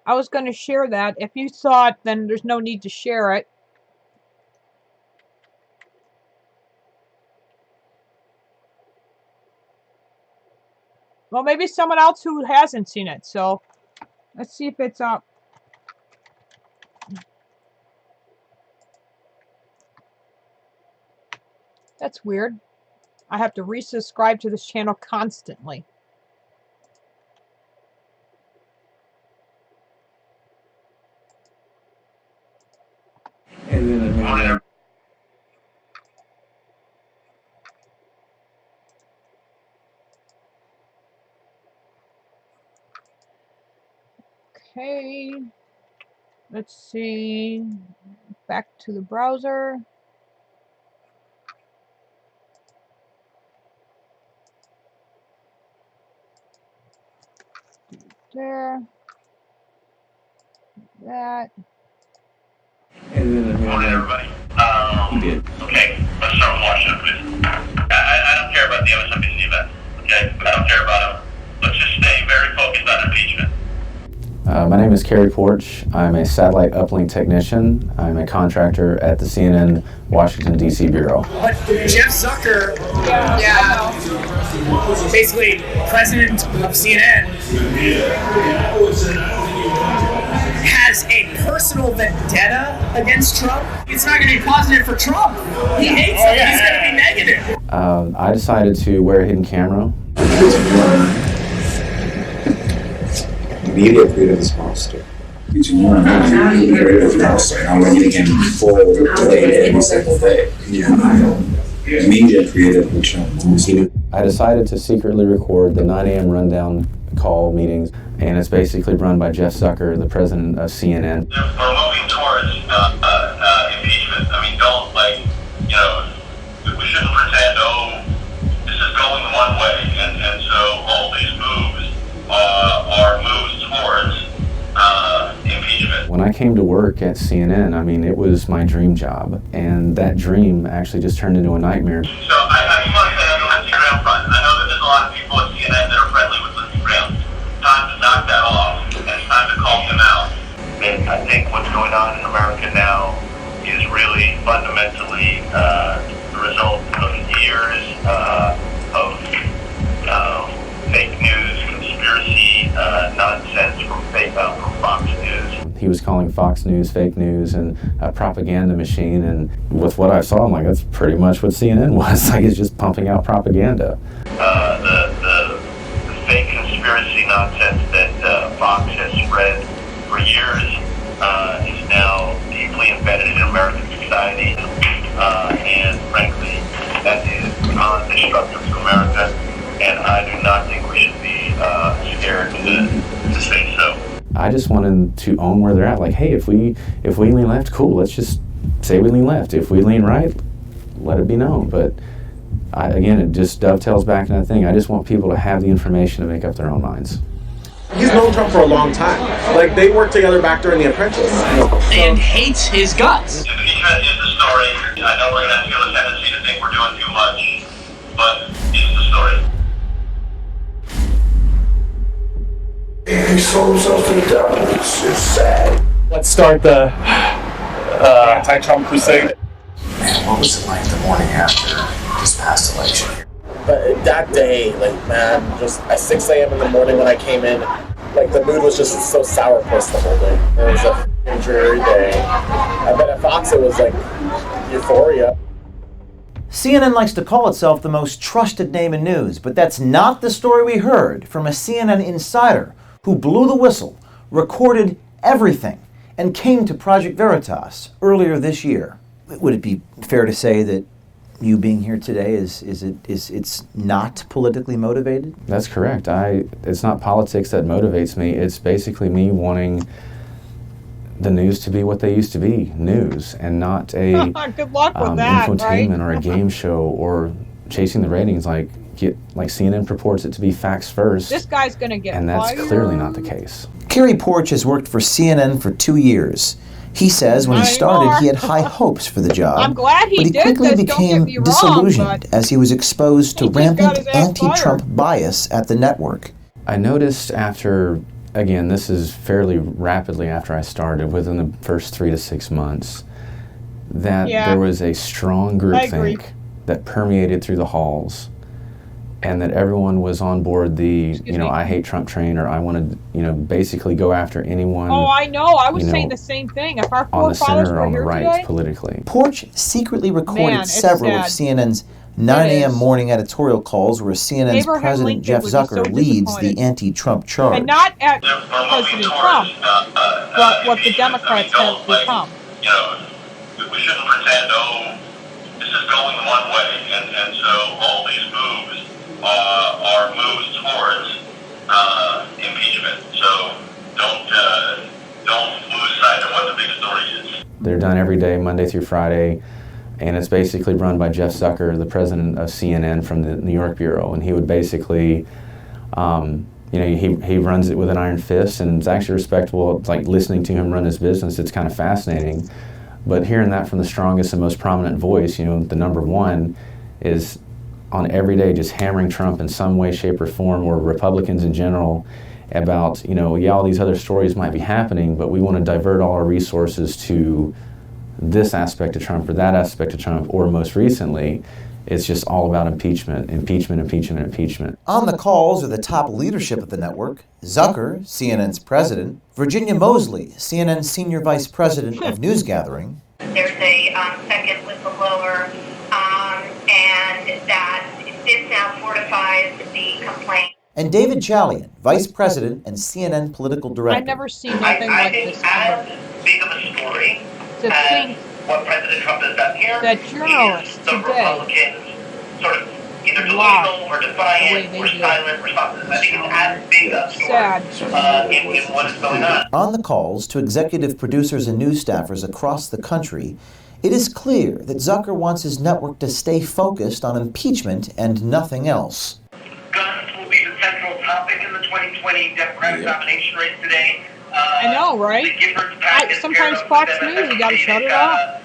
I was going to share that. If you saw it, then there's no need to share it. Well, maybe someone else who hasn't seen it. So, let's see if it's up. That's weird. I have to resubscribe to this channel constantly. And then Okay. Let's see. Back to the browser. There. That. And then Morning, everybody. he did. Okay, let's start with Washington, please. I don't care about the MSNBC event, okay? I don't care about them. Let's just stay very focused on impeachment. My name is Kerry Porch. I'm a satellite uplink technician. I'm a contractor at the CNN Washington, D.C. Bureau. But Jeff Zucker, basically president of CNN, has a personal vendetta against Trump. It's not going to be positive for Trump. He hates him. He's going to be negative. I decided to wear a hidden camera. Media creative is monster. Creative monster. I'm reading him full day every single day. Media creative, which I decided to secretly record the 9 a.m. rundown call meetings, and it's basically run by Jeff Zucker, the president of CNN. We're moving towards impeachment. I mean, don't, we shouldn't pretend, this is going one way, and so all these moves are moves towards impeachment. When I came to work at CNN, I mean, it was my dream job, and that dream actually just turned into a nightmare. So I just want to say on Lindsey Graham front, I know that there's a lot of people at CNN that are friendly with Lindsey Graham. Time to knock that off, and it's time to call him out. And I think what's going on in America now is really fundamentally the result of years of fake news, conspiracy, nonsense from Fox News. He was calling Fox News fake news and a propaganda machine, and with what I saw, I'm like, that's pretty much what CNN was. Like, it's just pumping out propaganda. The fake conspiracy nonsense that Fox has spread for years is now deeply embedded in American society, and frankly, that is non-destructive to America, and I do not think we should be scared to say so. I just wanted to own where they're at. Like, hey, if we lean left, cool, let's just say we lean left. If we lean right, let it be known. But again, it just dovetails back to that thing. I just want people to have the information to make up their own minds. He's known Trump for a long time. Like, they worked together back during The Apprentice. And hates his guts. Impeachment is the story. I know we're going to feel a tendency to think we're doing too much, but it's the story. he sold himself to the devil. It's sad. Let's start the anti-Trump crusade. Man, what was it like the morning after this past election? But that day, like, man, just at 6 a.m. in the morning when I came in, like, the mood was just so sourpuss the whole day. It was a dreary day. I bet at Fox it was like euphoria. CNN likes to call itself the most trusted name in news, but that's not the story we heard from a CNN insider who blew the whistle, recorded everything, and came to Project Veritas earlier this year. Would it be fair to say that you being here today it's not politically motivated? That's correct. It's not politics that motivates me. It's basically me wanting the news to be what they used to be, news, and not a Good luck with that, infotainment right? or a game show or chasing the ratings like CNN purports it to be facts first. This guy's going to get and that's fired. clearly not the case. Kerry Porch has worked for CNN for 2 years. He says when he started, he had high hopes for the job. I'm glad he but he did quickly this, became don't get me wrong, disillusioned but as he was exposed to he just got rampant his ass anti-Trump fired. bias at the network. I noticed after, again, this is fairly rapidly after I started, within the first 3 to 6 months, that there was a strong groupthink that permeated through the halls, and that everyone was on board the, I hate Trump train, or I want to, basically go after anyone. Oh, I know. I was saying the same thing. If our on the forefathers center or were on the here right today, politically. Porch secretly recorded Man, it's several of sad. CNN's 9 It a.m. is. morning editorial calls where CNN's Abraham President Lincoln Jeff would be so Zucker leads the disappointed. anti-Trump charge. and not at President Trump, but what the Democrats have become. We shouldn't pretend, this is going one way, and so all these moves are moves towards impeachment. So don't lose sight of what the big story is. They're done every day, Monday through Friday, and it's basically run by Jeff Zucker, the president of CNN from the New York bureau, and he would basically, he runs it with an iron fist, and it's actually respectable. It's like listening to him run his business. It's kind of fascinating, but hearing that from the strongest and most prominent voice, the number one, is on every day just hammering Trump in some way, shape, or form, or Republicans in general, about, all these other stories might be happening, but we want to divert all our resources to this aspect of Trump or that aspect of Trump, or most recently, it's just all about impeachment. On the calls are the top leadership of the network: Zucker, CNN's president; Virginia Mosley, CNN's senior vice president of news gathering. There's a second whistleblower, and that this now fortifies the complaint. And David Chalian, vice president and CNN political director. I've never seen nothing like this ever. Big of a story To think what President Trump has done here. that journalists the today Republicans sort of either lie delusional or defiant or silent responses. I think it's as big a story in what is going on. On the calls to executive producers and news staffers across the country, it is clear that Zucker wants his network to stay focused on impeachment and nothing else. Guns will be the central topic in the 2020 Democratic nomination race today. I know, right? Sometimes Fox News, you gotta shut it off.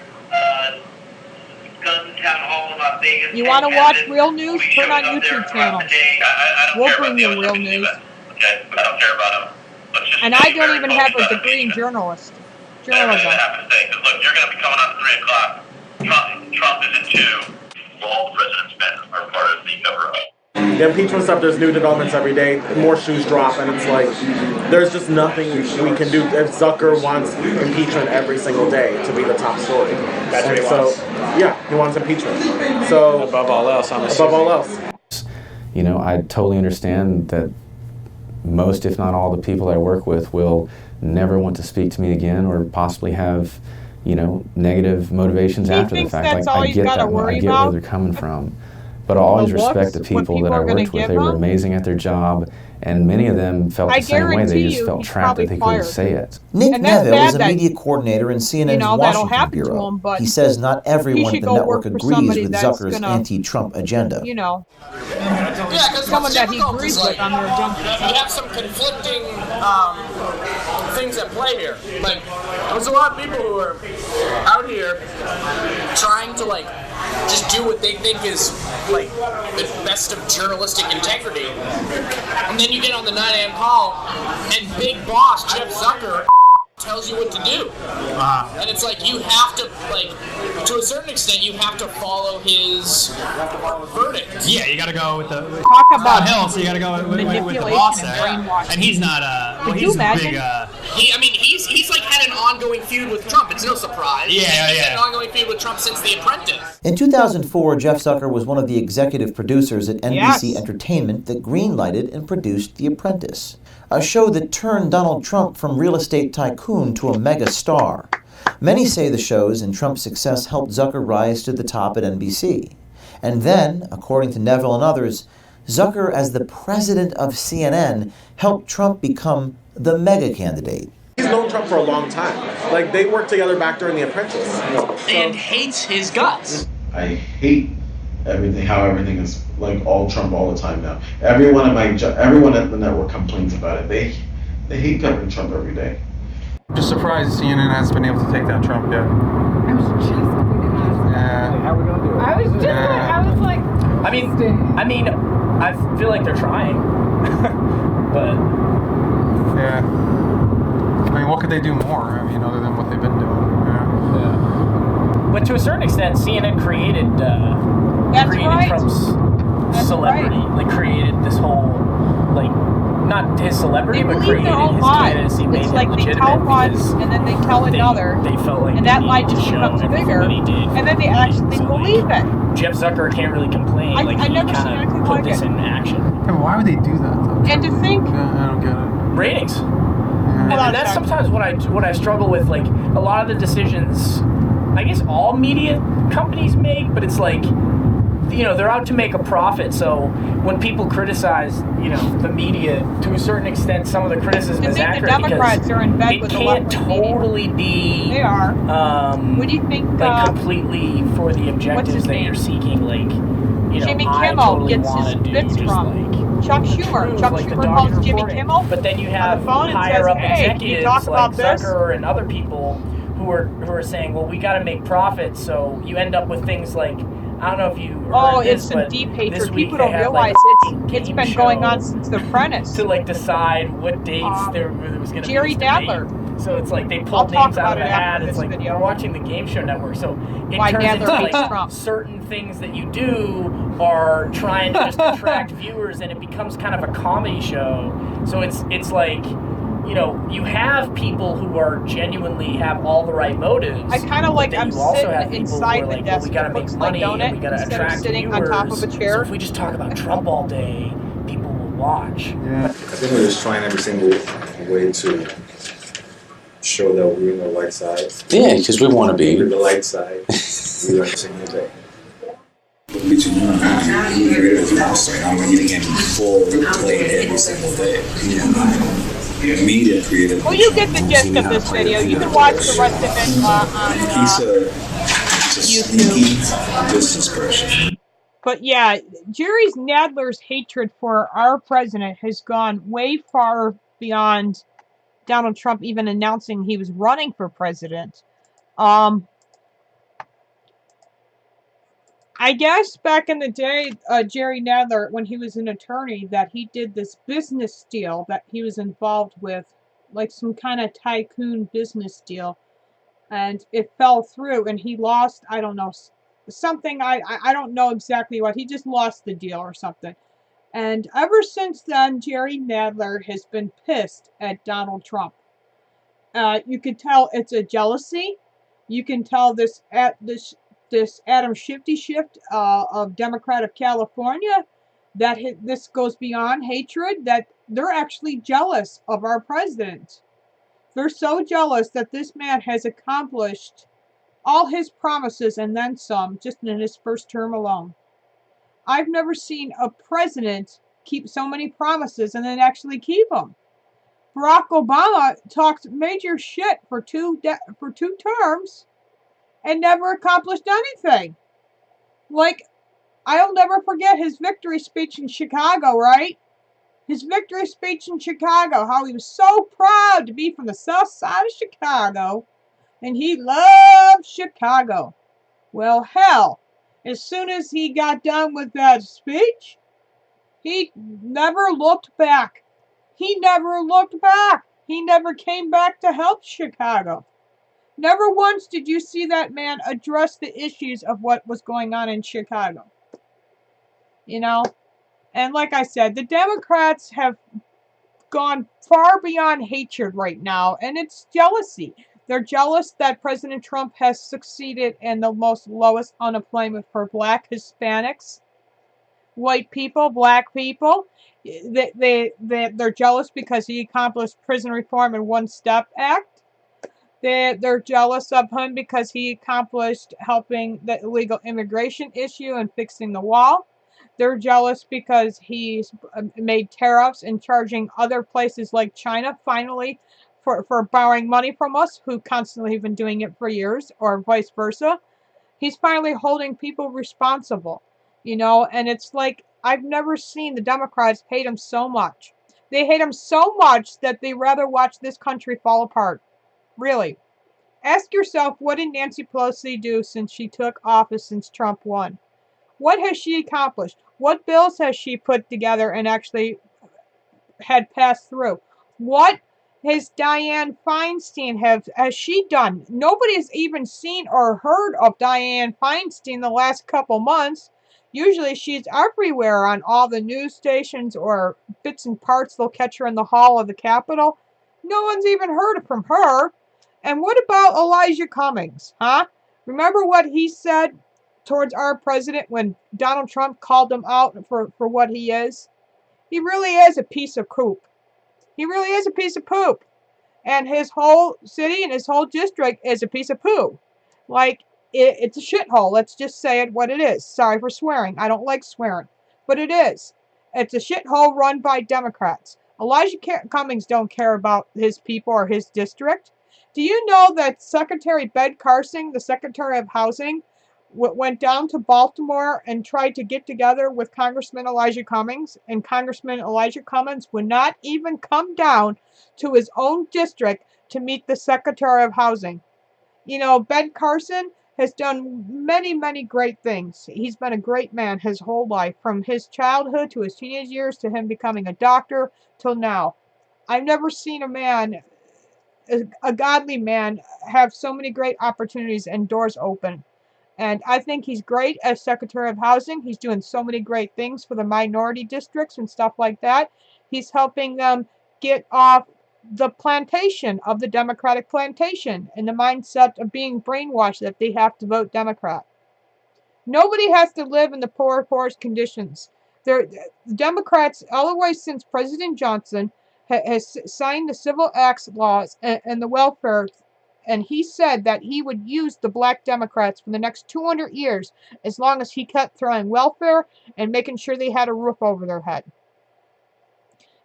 Gun town hall in Las Vegas. You want to watch real news? Turn on YouTube channels. We'll bring you real news. Okay, I don't care about them. And I don't even have a degree in journalism. Look, you're going to be coming on at 3 o'clock. Trump is in 2. All the president's men are part of the cover-up. The impeachment stuff, there's new developments every day, more shoes drop, and it's like, there's just nothing we can do. If Zucker wants impeachment every single day to be the top story. That's what he wants. Yeah, he wants impeachment. So above all else, above all else. I totally understand that most, if not all, the people I work with will never want to speak to me again, or possibly have, negative motivations after the fact. That's all I get that. I get where they're coming from. But I always respect the people that I worked with. They were amazing at their job, and many of them felt the same way. They just felt trapped that they couldn't say it. Nick Neville is a media coordinator in CNN's Washington bureau. He says not everyone at the network agrees with Zucker's anti-Trump agenda. Someone that he agrees with on their agenda. You have some conflicting things at play here. Like, there's a lot of people who are out here trying to just do what they think is the best of journalistic integrity, and then you get on the 9 a.m. call, and big boss Jeff Zucker tells you what to do. And it's like you have to, like, to a certain extent, you have to follow his verdict. Yeah, you got to go with the Talk about Hill, so you got to go with the boss there. And he's not Could you imagine? He's like had an ongoing feud with Trump. It's no surprise. He's had an ongoing feud with Trump since The Apprentice. In 2004, Jeff Zucker was one of the executive producers at NBC Entertainment that greenlighted and produced The Apprentice, a show that turned Donald Trump from real estate tycoon to a mega star. Many say the shows and Trump's success helped Zucker rise to the top at NBC. And then, according to Neville and others, Zucker, as the president of CNN, helped Trump become the mega candidate. He's known Trump for a long time. Like, they worked together back during The Apprentice. And hates his guts. I hate everything, how everything is like all Trump all the time now. Everyone at the network complains about it. They hate covering Trump every day. I'm just surprised CNN hasn't been able to take down Trump yet. I was just going to ask that. How are we going to do it? I was like, I mean, I feel like they're trying, but yeah. I mean, what could they do more? I mean, other than what they've been doing. Yeah. But to a certain extent, CNN created Trump's celebrity. Like, created this whole, like, not his celebrity, but created his candidacy. It's like they tell one, and then they tell another, they felt like and that lie just becomes bigger, and then they actually believe it. Jeff Zucker can't really complain. I never seen anything put like this it. in action. Yeah, why would they do that, though? And to think... I don't get it. Ratings. And that's sometimes what I struggle with. Like, a lot of the decisions, I guess all media companies make, but it's like, you know, they're out to make a profit. So when people criticize, you know, the media, to a certain extent, some of the criticism is accurate. The Democrats are in bed with the left-wing media. It can't totally be. They are. What do you think? Like completely for the objectives that you're seeking. Like, you know, Jimmy I Kimmel totally gets his bits from. Chuck Schumer. Chuck Schumer calls Jimmy Kimmel. But then you have higher up executives like Zucker and other people who are saying, well, we got to make profits. So you end up with things like, I don't know if you heard it's some deep hatred. People don't realize it's been going on since The Apprentice. To like decide what dates there was going to be. Jerry Nadler. So it's like they pulled names out of the hat. It's like we're watching the Game Show Network. So it turns into like certain things that you do are trying to just attract viewers, and it becomes kind of a comedy show. So it's like, you know, you have people who are genuinely have all the right motives. I kind of like I'm sitting inside the desk. We gotta make money, and we gotta attract sitting viewers. on top of a chair. So if we just talk about Trump all day, people will watch. Yeah. I think we're just trying every single way to show that we're in the light side. Yeah, because we want to be. We're the light side. We every single day. Between you and I, he created a monster, and I'm getting him full play every single day. Media created. Well, you get the gist of this video. You can watch the rest of it on YouTube. Business person. But yeah, Jerry Nadler's hatred for our president has gone way far beyond Donald Trump even announcing he was running for president. I guess back in the day, Jerry Nadler, when he was an attorney, that he did this business deal that he was involved with, like some kind of tycoon business deal, and it fell through, and he lost, I don't know, something, I don't know exactly what, he just lost the deal or something. And ever since then, Jerry Nadler has been pissed at Donald Trump. You can tell it's a jealousy. You can tell this Adam Shifty Shift of Democrat of California, that this goes beyond hatred, that they're actually jealous of our president. They're so jealous that this man has accomplished all his promises and then some just in his first term alone. I've never seen a president keep so many promises and then actually keep them. Barack Obama talked major shit for two terms and never accomplished anything. Like, I'll never forget his victory speech in Chicago, right? His victory speech in Chicago, how he was so proud to be from the south side of Chicago, and he loved Chicago. Well, hell, as soon as he got done with that speech, he never looked back. He never looked back. He never came back to help Chicago. Never once did you see that man address the issues of what was going on in Chicago. You know? And like I said, the Democrats have gone far beyond hatred right now, and it's jealousy. They're jealous that President Trump has succeeded in the lowest unemployment for Black, Hispanics, white people, Black people. They're jealous because he accomplished prison reform and One Step Act. They're jealous of him because he accomplished helping the illegal immigration issue and fixing the wall. They're jealous because he's made tariffs and charging other places like China finally for borrowing money from us, who constantly have been doing it for years, or vice versa. He's finally holding people responsible, you know, and it's like, I've never seen the Democrats hate him so much. They hate him so much that they rather watch this country fall apart. Really. Ask yourself, what did Nancy Pelosi do since she took office, since Trump won? What has she accomplished? What bills has she put together and actually had passed through? What has Dianne Feinstein has she done? Nobody's even seen or heard of Dianne Feinstein the last couple months. Usually she's everywhere on all the news stations, or bits and parts. They'll catch her in the hall of the Capitol. No one's even heard from her. And what about Elijah Cummings, huh? Remember what he said towards our president when Donald Trump called him out for what he is? He really is a piece of poop. He really is a piece of poop. And his whole city and his whole district is a piece of poo. Like, it's a shithole. Let's just say it what it is. Sorry for swearing. I don't like swearing. But it is. It's a shithole run by Democrats. Elijah Cummings don't care about his people or his district. Do you know that Secretary Ben Carson, the Secretary of Housing, went down to Baltimore and tried to get together with Congressman Elijah Cummings, and Congressman Elijah Cummings would not even come down to his own district to meet the Secretary of Housing? You know, Ben Carson has done many, many great things. He's been a great man his whole life, from his childhood to his teenage years to him becoming a doctor till now. I've never seen a man, a godly man, have so many great opportunities and doors open. And I think he's great as Secretary of Housing. He's doing so many great things for the minority districts and stuff like that. He's helping them get off the plantation of the Democratic plantation and the mindset of being brainwashed that they have to vote Democrat. Nobody has to live in the poorest conditions. The Democrats, all the way since President Johnson has signed the Civil Acts laws and the welfare, and he said that he would use the Black Democrats for the next 200 years as long as he kept throwing welfare and making sure they had a roof over their head.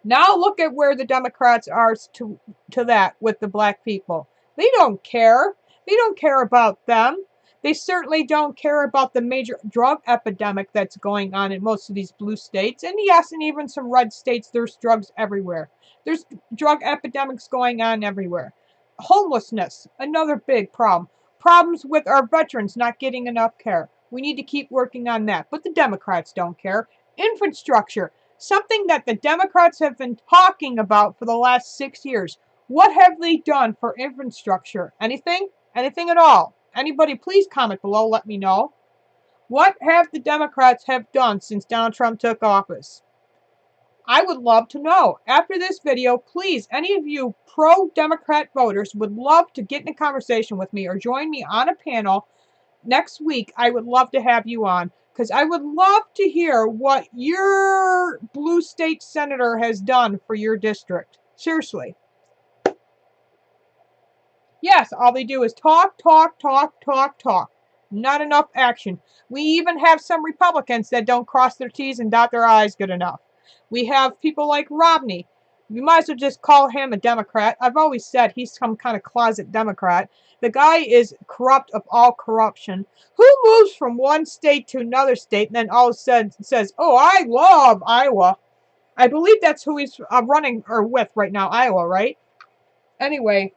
Now look at where the Democrats are to that with the Black people. They don't care. They don't care about them. They certainly don't care about the major drug epidemic that's going on in most of these blue states. And yes, and even some red states, there's drugs everywhere. There's drug epidemics going on everywhere. Homelessness, another big problem. Problems with our veterans not getting enough care. We need to keep working on that. But the Democrats don't care. Infrastructure, something that the Democrats have been talking about for the last 6 years. What have they done for infrastructure? Anything? Anything at all? Anybody, please comment below, let me know. What have the Democrats have done since Donald Trump took office? I would love to know. After this video, please, any of you pro-Democrat voters would love to get in a conversation with me or join me on a panel next week. I would love to have you on, because I would love to hear what your blue state senator has done for your district. Seriously. Yes, all they do is talk, talk, talk, talk, talk. Not enough action. We even have some Republicans that don't cross their T's and dot their I's good enough. We have people like Romney. You might as well just call him a Democrat. I've always said he's some kind of closet Democrat. The guy is corrupt of all corruption. Who moves from one state to another state and then all of a sudden says, oh, I love Iowa? I believe that's who he's running or with right now, Iowa, right? Anyway,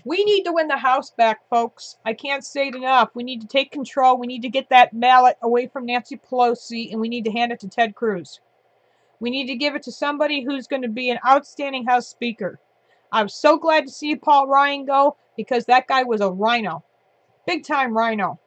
we need to win the House back, folks. I can't say it enough. We need to take control. We need to get that ballot away from Nancy Pelosi, and we need to hand it to Ted Cruz. We need to give it to somebody who's going to be an outstanding House Speaker. I'm so glad to see Paul Ryan go, because that guy was a rhino. Big time rhino.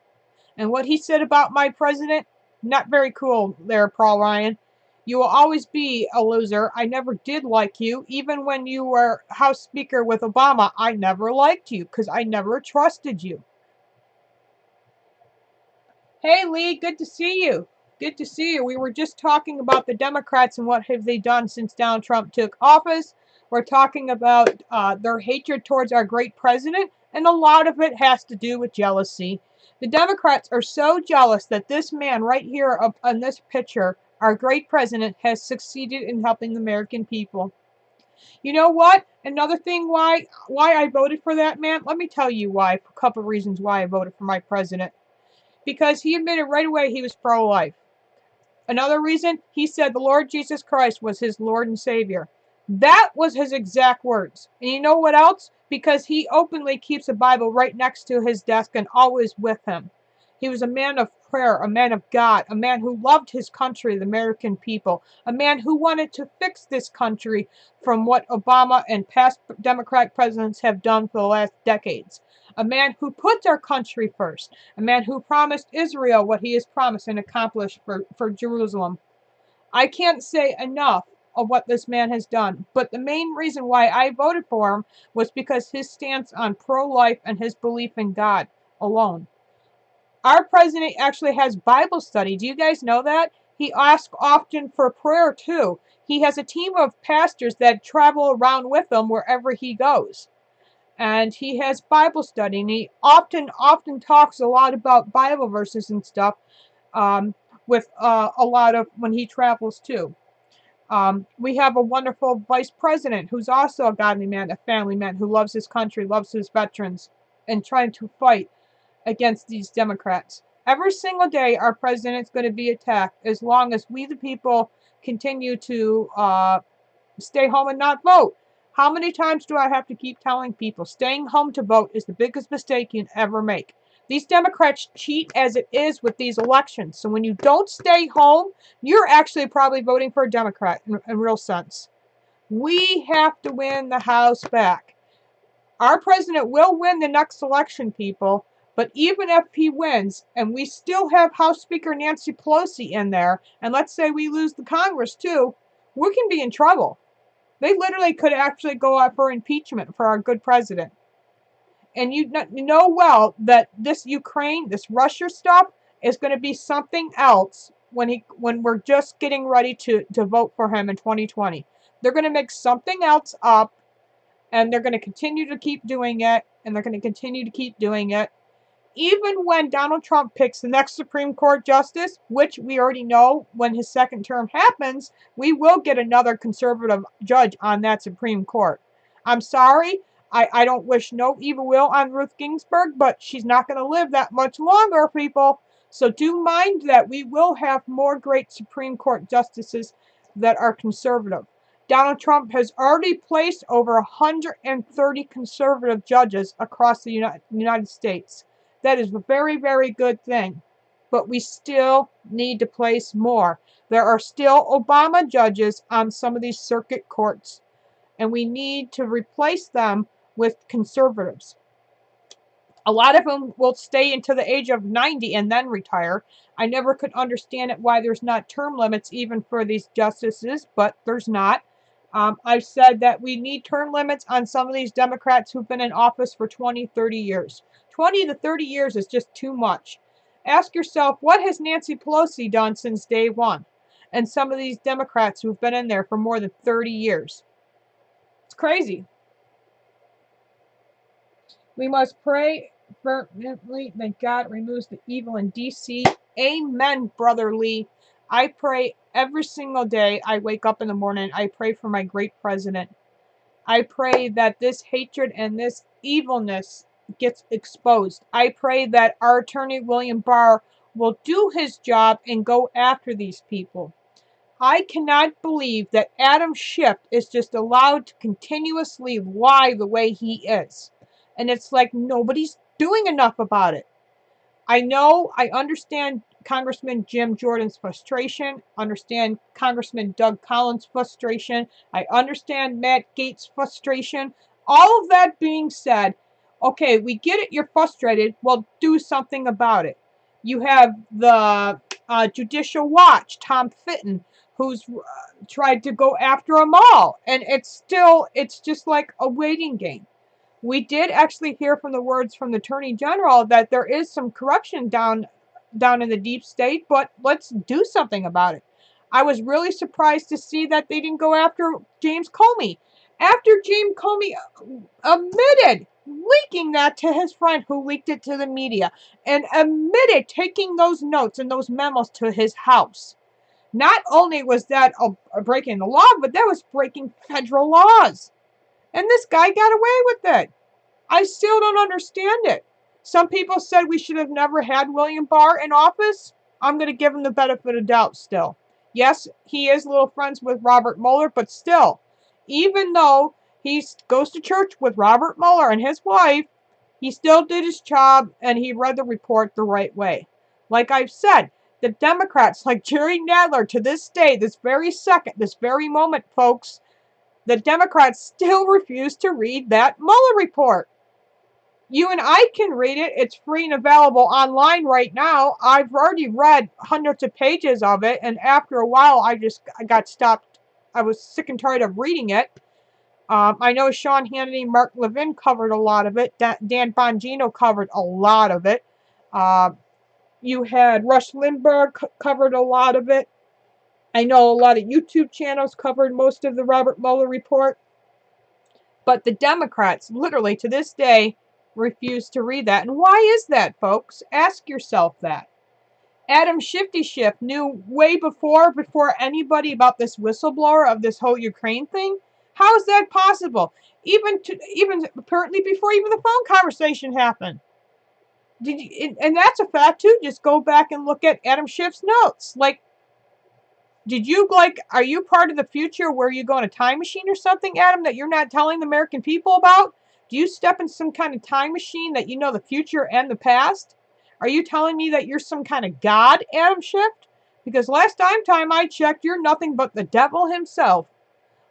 And what he said about my president, not very cool there, Paul Ryan. You will always be a loser. I never did like you. Even when you were House Speaker with Obama, I never liked you because I never trusted you. Hey, Lee, good to see you. Good to see you. We were just talking about the Democrats and what have they done since Donald Trump took office. We're talking about their hatred towards our great president, and a lot of it has to do with jealousy. The Democrats are so jealous that this man right here on this picture, our great president, has succeeded in helping the American people. You know what? Another thing why I voted for that man, let me tell you why, a couple of reasons why I voted for my president. Because he admitted right away he was pro-life. Another reason, he said the Lord Jesus Christ was his Lord and Savior. That was his exact words. And you know what else? Because he openly keeps a Bible right next to his desk and always with him. He was a man of prayer, a man of God, a man who loved his country, the American people, a man who wanted to fix this country from what Obama and past Democratic presidents have done for the last decades. A man who puts our country first. A man who promised Israel what he has promised and accomplished for Jerusalem. I can't say enough of what this man has done, but the main reason why I voted for him was because his stance on pro-life and his belief in God alone. Our president actually has Bible study. Do you guys know that? He asks often for prayer too. He has a team of pastors that travel around with him wherever he goes. And he has Bible study, and he often talks a lot about Bible verses and stuff with a lot of when he travels too. We have a wonderful vice president who's also a godly man, a family man who loves his country, loves his veterans, and trying to fight against these Democrats. Every single day our president's going to be attacked as long as we the people continue to stay home and not vote. How many times do I have to keep telling people staying home to vote is the biggest mistake you can ever make? These Democrats cheat as it is with these elections. So when you don't stay home, you're actually probably voting for a Democrat in real sense. We have to win the House back. Our president will win the next election, people. But even if he wins, and we still have House Speaker Nancy Pelosi in there, and let's say we lose the Congress too, we can be in trouble. They literally could actually go out for impeachment for our good president. And you know well that this Ukraine, this Russia stuff is going to be something else when we're just getting ready to vote for him in 2020. They're going to make something else up, and they're going to continue to keep doing it, and they're going to continue to keep doing it. Even when Donald Trump picks the next Supreme Court justice, which we already know when his second term happens, we will get another conservative judge on that Supreme Court. I'm sorry, I don't wish no evil will on Ruth Ginsburg, but she's not going to live that much longer, people. So do mind that we will have more great Supreme Court justices that are conservative. Donald Trump has already placed over 130 conservative judges across the United States. That is a very, very good thing. But we still need to place more. There are still Obama judges on some of these circuit courts. And we need to replace them with conservatives. A lot of them will stay until the age of 90 and then retire. I never could understand it why there's not term limits even for these justices, but there's not. I've said that we need term limits on some of these Democrats who've been in office for 20, 30 years. 20 to 30 years is just too much. Ask yourself, what has Nancy Pelosi done since day one? And some of these Democrats who've been in there for more than 30 years. It's crazy. We must pray fervently that God removes the evil in D.C. Amen, Brother Lee. I pray every single day I wake up in the morning. I pray for my great president. I pray that this hatred and this evilness gets exposed. I pray that our attorney, William Barr, will do his job and go after these people. I cannot believe that Adam Schiff is just allowed to continuously lie the way he is. And it's like nobody's doing enough about it. I understand Congressman Jim Jordan's frustration, understand Congressman Doug Collins' frustration, I understand Matt Gaetz' frustration. All of that being said, okay, we get it, you're frustrated, well, do something about it. You have the Judicial Watch, Tom Fitton, who's tried to go after them all, and it's just like a waiting game. We did actually hear from the words from the Attorney General that there is some corruption down in the deep state, but let's do something about it. I was really surprised to see that they didn't go after James Comey. After James Comey admitted leaking that to his friend who leaked it to the media and admitted taking those notes and those memos to his house. Not only was that breaking the law, but that was breaking federal laws. And this guy got away with it. I still don't understand it. Some people said we should have never had William Barr in office. I'm going to give him the benefit of doubt still. Yes, he is little friends with Robert Mueller, but still, even though he goes to church with Robert Mueller and his wife, he still did his job and he read the report the right way. Like I've said, the Democrats, like Jerry Nadler, to this day, this very second, this very moment, folks, the Democrats still refuse to read that Mueller report. You and I can read it. It's free and available online right now. I've already read hundreds of pages of it, and after a while, I got stopped. I was sick and tired of reading it. I know Sean Hannity, Mark Levin covered a lot of it. Dan Bongino covered a lot of it. You had Rush Limbaugh covered a lot of it. I know a lot of YouTube channels covered most of the Robert Mueller report. But the Democrats, literally to this day, refuse to read that. And why is that, folks? Ask yourself that. Adam Shifty Schiff knew way before anybody about this whistleblower of this whole Ukraine thing. How is that possible? Even apparently before even the phone conversation happened. And that's a fact too. Just go back and look at Adam Schiff's notes. Like, are you part of the future where you go in a time machine or something, Adam, that you're not telling the American people about? Do you step in some kind of time machine that you know the future and the past? Are you telling me that you're some kind of god, Adam Schiff? Because last time I checked, you're nothing but the devil himself.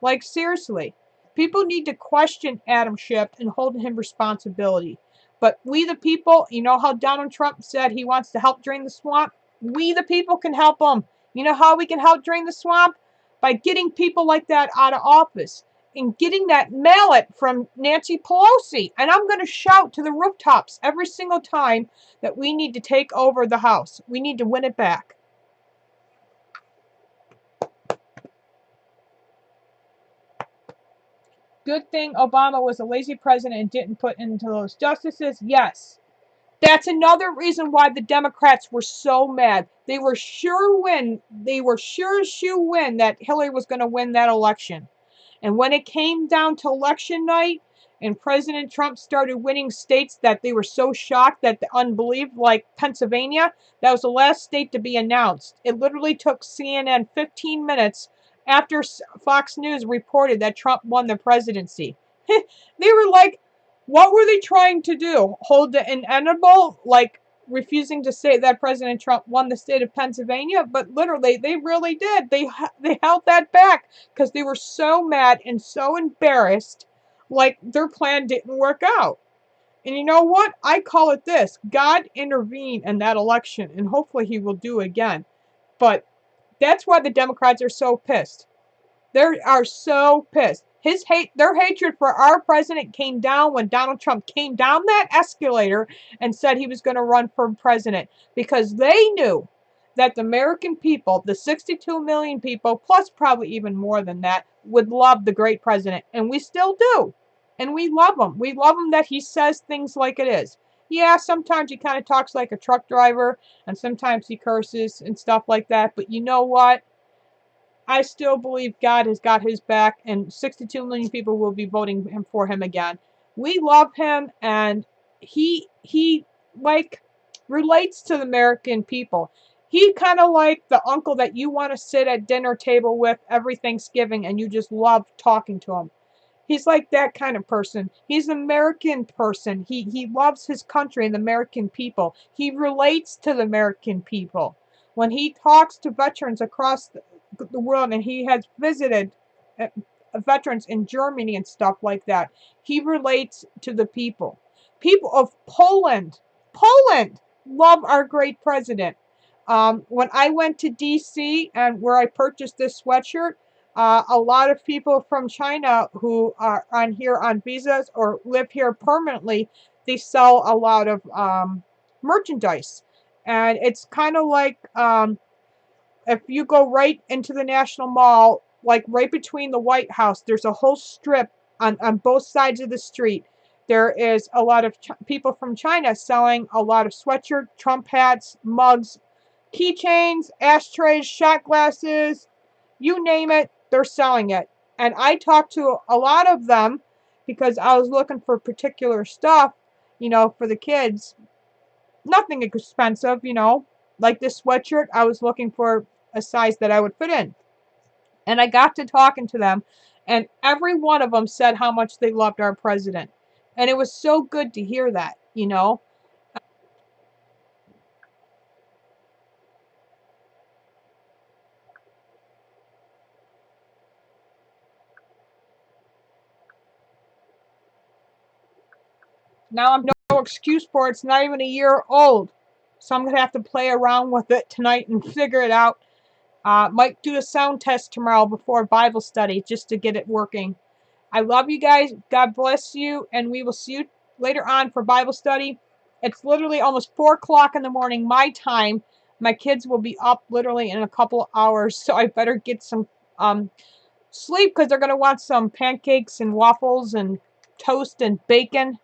Like, seriously. People need to question Adam Schiff and hold him responsibility. But we the people, you know how Donald Trump said he wants to help drain the swamp? We the people can help him. You know how we can help drain the swamp? By getting people like that out of office and getting that mallet from Nancy Pelosi. And I'm going to shout to the rooftops every single time that we need to take over the House. We need to win it back. Good thing Obama was a lazy president and didn't put into those justices. Yes. That's another reason why the Democrats were so mad. They were sure as shoe win that Hillary was going to win that election. And when it came down to election night and President Trump started winning states that they were so shocked that the unbelief, like Pennsylvania, that was the last state to be announced. It literally took CNN 15 minutes after Fox News reported that Trump won the presidency. They were like, what were they trying to do? Hold the inedible? Like refusing to say that President Trump won the state of Pennsylvania? But literally, they really did. They held that back because they were so mad and so embarrassed, like their plan didn't work out. And you know what? I call it this. God intervened in that election, and hopefully he will do again. But that's why the Democrats are so pissed. They are so pissed. Their hatred for our president came down when Donald Trump came down that escalator and said he was going to run for president, because they knew that the American people, the 62 million people, plus probably even more than that, would love the great president. And we still do. And we love him. We love him that he says things like it is. Yeah, sometimes he kind of talks like a truck driver, and sometimes he curses and stuff like that. But you know what? I still believe God has got his back, and 62 million people will be voting for him again. We love him, and he like relates to the American people. He kind of like the uncle that you want to sit at dinner table with every Thanksgiving, and you just love talking to him. He's like that kind of person. He's an American person. He loves his country and the American people. He relates to the American people. When he talks to veterans across the world, and he has visited uh, veterans in Germany and stuff like that, he relates to the people. People of Poland love our great president. When I went to DC and where I purchased this sweatshirt, a lot of people from China who are on here on visas or live here permanently, they sell a lot of merchandise. And it's kind of like if you go right into the National Mall, like right between the White House, there's a whole strip on both sides of the street. There is a lot of people from China selling a lot of sweatshirts, Trump hats, mugs, keychains, ashtrays, shot glasses, you name it, they're selling it. And I talked to a lot of them because I was looking for particular stuff, for the kids. Nothing expensive, like this sweatshirt. I was looking for a size that I would fit in. And I got to talking to them, and every one of them said how much they loved our president. And it was so good to hear that. Now I'm no excuse for it. It's not even a year old. So I'm going to have to play around with it tonight and figure it out. Might do a sound test tomorrow before Bible study just to get it working. I love you guys. God bless you. And we will see you later on for Bible study. It's literally almost 4 o'clock in the morning, my time. My kids will be up literally in a couple of hours. So I better get some sleep because they're going to want some pancakes and waffles and toast and bacon.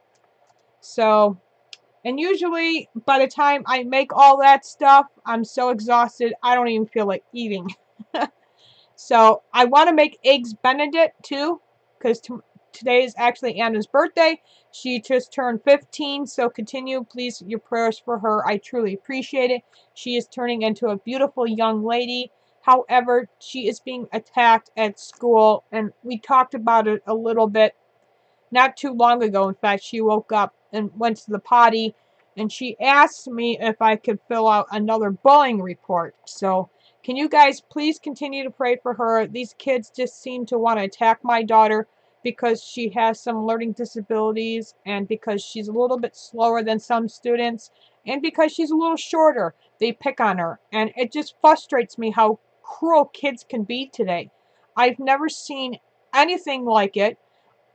So, and usually by the time I make all that stuff, I'm so exhausted, I don't even feel like eating. So I want to make eggs Benedict too, because today is actually Anna's birthday. She just turned 15, so continue, please, your prayers for her. I truly appreciate it. She is turning into a beautiful young lady. However, she is being attacked at school, and we talked about it a little bit not too long ago. In fact, she woke up and went to the potty, and she asked me if I could fill out another bullying report. So can you guys please continue to pray for her? These kids just seem to want to attack my daughter because she has some learning disabilities, and because she's a little bit slower than some students, and because she's a little shorter. They pick on her, and it just frustrates me how cruel kids can be today. I've never seen anything like it.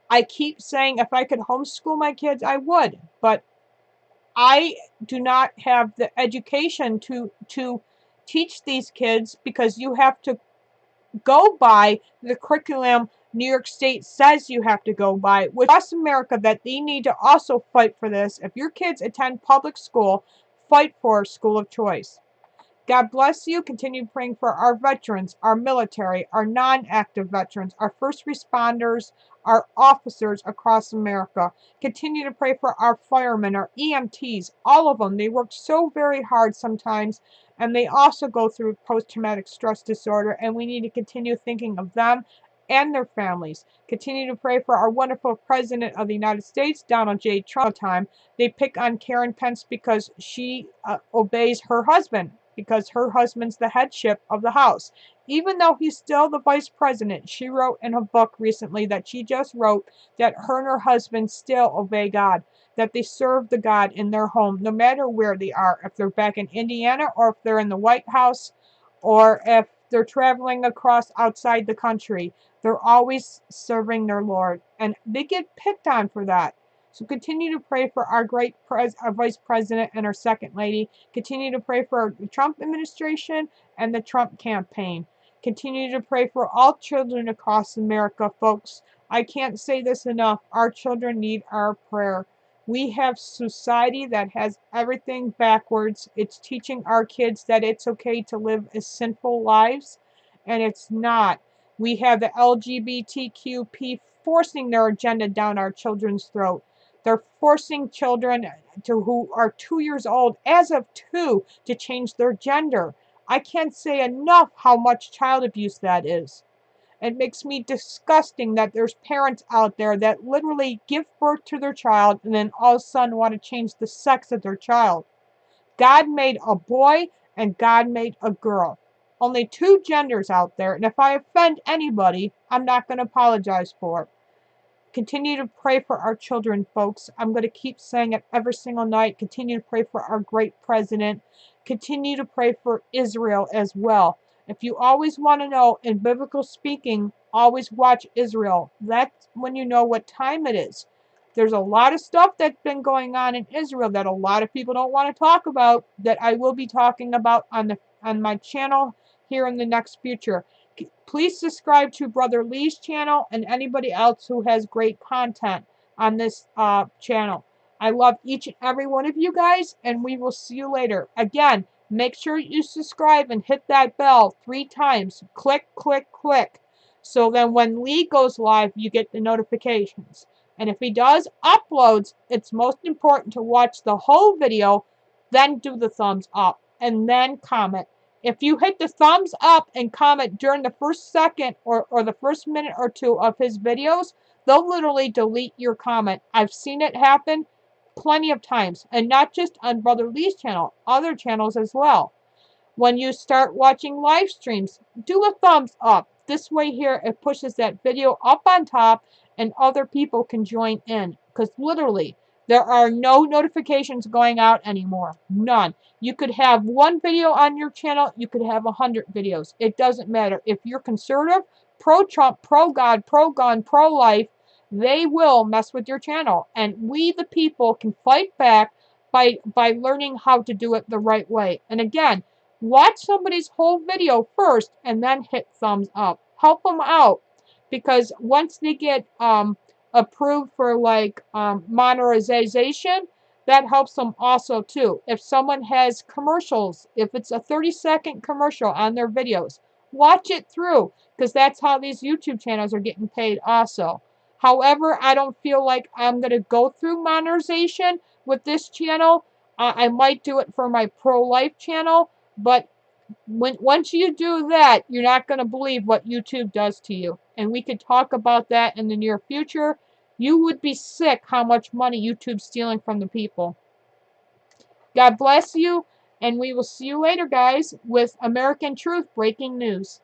I keep saying if I could homeschool my kids, I would, but I do not have the education to teach these kids, because you have to go by the curriculum New York State says you have to go by, which across America that they need to also fight for this. If your kids attend public school, fight for school of choice. God bless you. Continue praying for our veterans, our military, our non-active veterans, our first responders, our officers across America. Continue to pray for our firemen, our EMTs, all of them. They work so very hard sometimes, and they also go through post-traumatic stress disorder, and we need to continue thinking of them and their families. Continue to pray for our wonderful President of the United States, Donald J. Trump. Time they pick on Karen Pence because she obeys her husband, because her husband's the headship of the house. Even though he's still the vice president, she wrote in a book recently that she just wrote that her and her husband still obey God, that they serve the God in their home, no matter where they are, if they're back in Indiana or if they're in the White House or if they're traveling across outside the country. They're always serving their Lord, and they get picked on for that. So continue to pray for our great our vice president and our second lady. Continue to pray for the Trump administration and the Trump campaign. Continue to pray for all children across America, folks. I can't say this enough. Our children need our prayer. We have society that has everything backwards. It's teaching our kids that it's okay to live as sinful lives, and it's not. We have the LGBTQP forcing their agenda down our children's throat. They're forcing children who are 2 years old, as of 2, to change their gender. I can't say enough how much child abuse that is. It makes me disgusting that there's parents out there that literally give birth to their child and then all of a sudden want to change the sex of their child. God made a boy and God made a girl. Only two genders out there, and if I offend anybody, I'm not going to apologize for it. Continue to pray for our children, folks. I'm going to keep saying it every single night. Continue to pray for our great president. Continue to pray for Israel as well. If you always want to know, in biblical speaking, always watch Israel. That's when you know what time it is. There's a lot of stuff that's been going on in Israel that a lot of people don't want to talk about, that I will be talking about on my channel here in the next future. Please subscribe to Brother Lee's channel and anybody else who has great content on this channel. I love each and every one of you guys, and we will see you later. Again, make sure you subscribe and hit that bell 3 times. Click, click, click. So then when Lee goes live, you get the notifications. And if he does uploads, it's most important to watch the whole video, then do the thumbs up, and then comment. If you hit the thumbs up and comment during the first second or the first minute or two of his videos, they'll literally delete your comment. I've seen it happen plenty of times, and not just on Brother Lee's channel, other channels as well. When you start watching live streams, do a thumbs up. This way here, it pushes that video up on top and other people can join in. Because literally, there are no notifications going out anymore. None. You could have one video on your channel. You could have 100 videos. It doesn't matter. If you're conservative, pro-Trump, pro-God, pro-gun, pro-life, they will mess with your channel. And we, the people, can fight back by learning how to do it the right way. And again, watch somebody's whole video first and then hit thumbs up. Help them out. Because once they get approved for like monetization, that helps them also too. If someone has commercials, if it's a 30-second commercial on their videos, watch it through, because that's how these YouTube channels are getting paid also. However, I don't feel like I'm going to go through monetization with this channel. I might do it for my pro-life channel, but once you do that, you're not going to believe what YouTube does to you. And we could talk about that in the near future. You would be sick how much money YouTube's stealing from the people. God bless you, and we will see you later, guys, with American Truth Breaking News.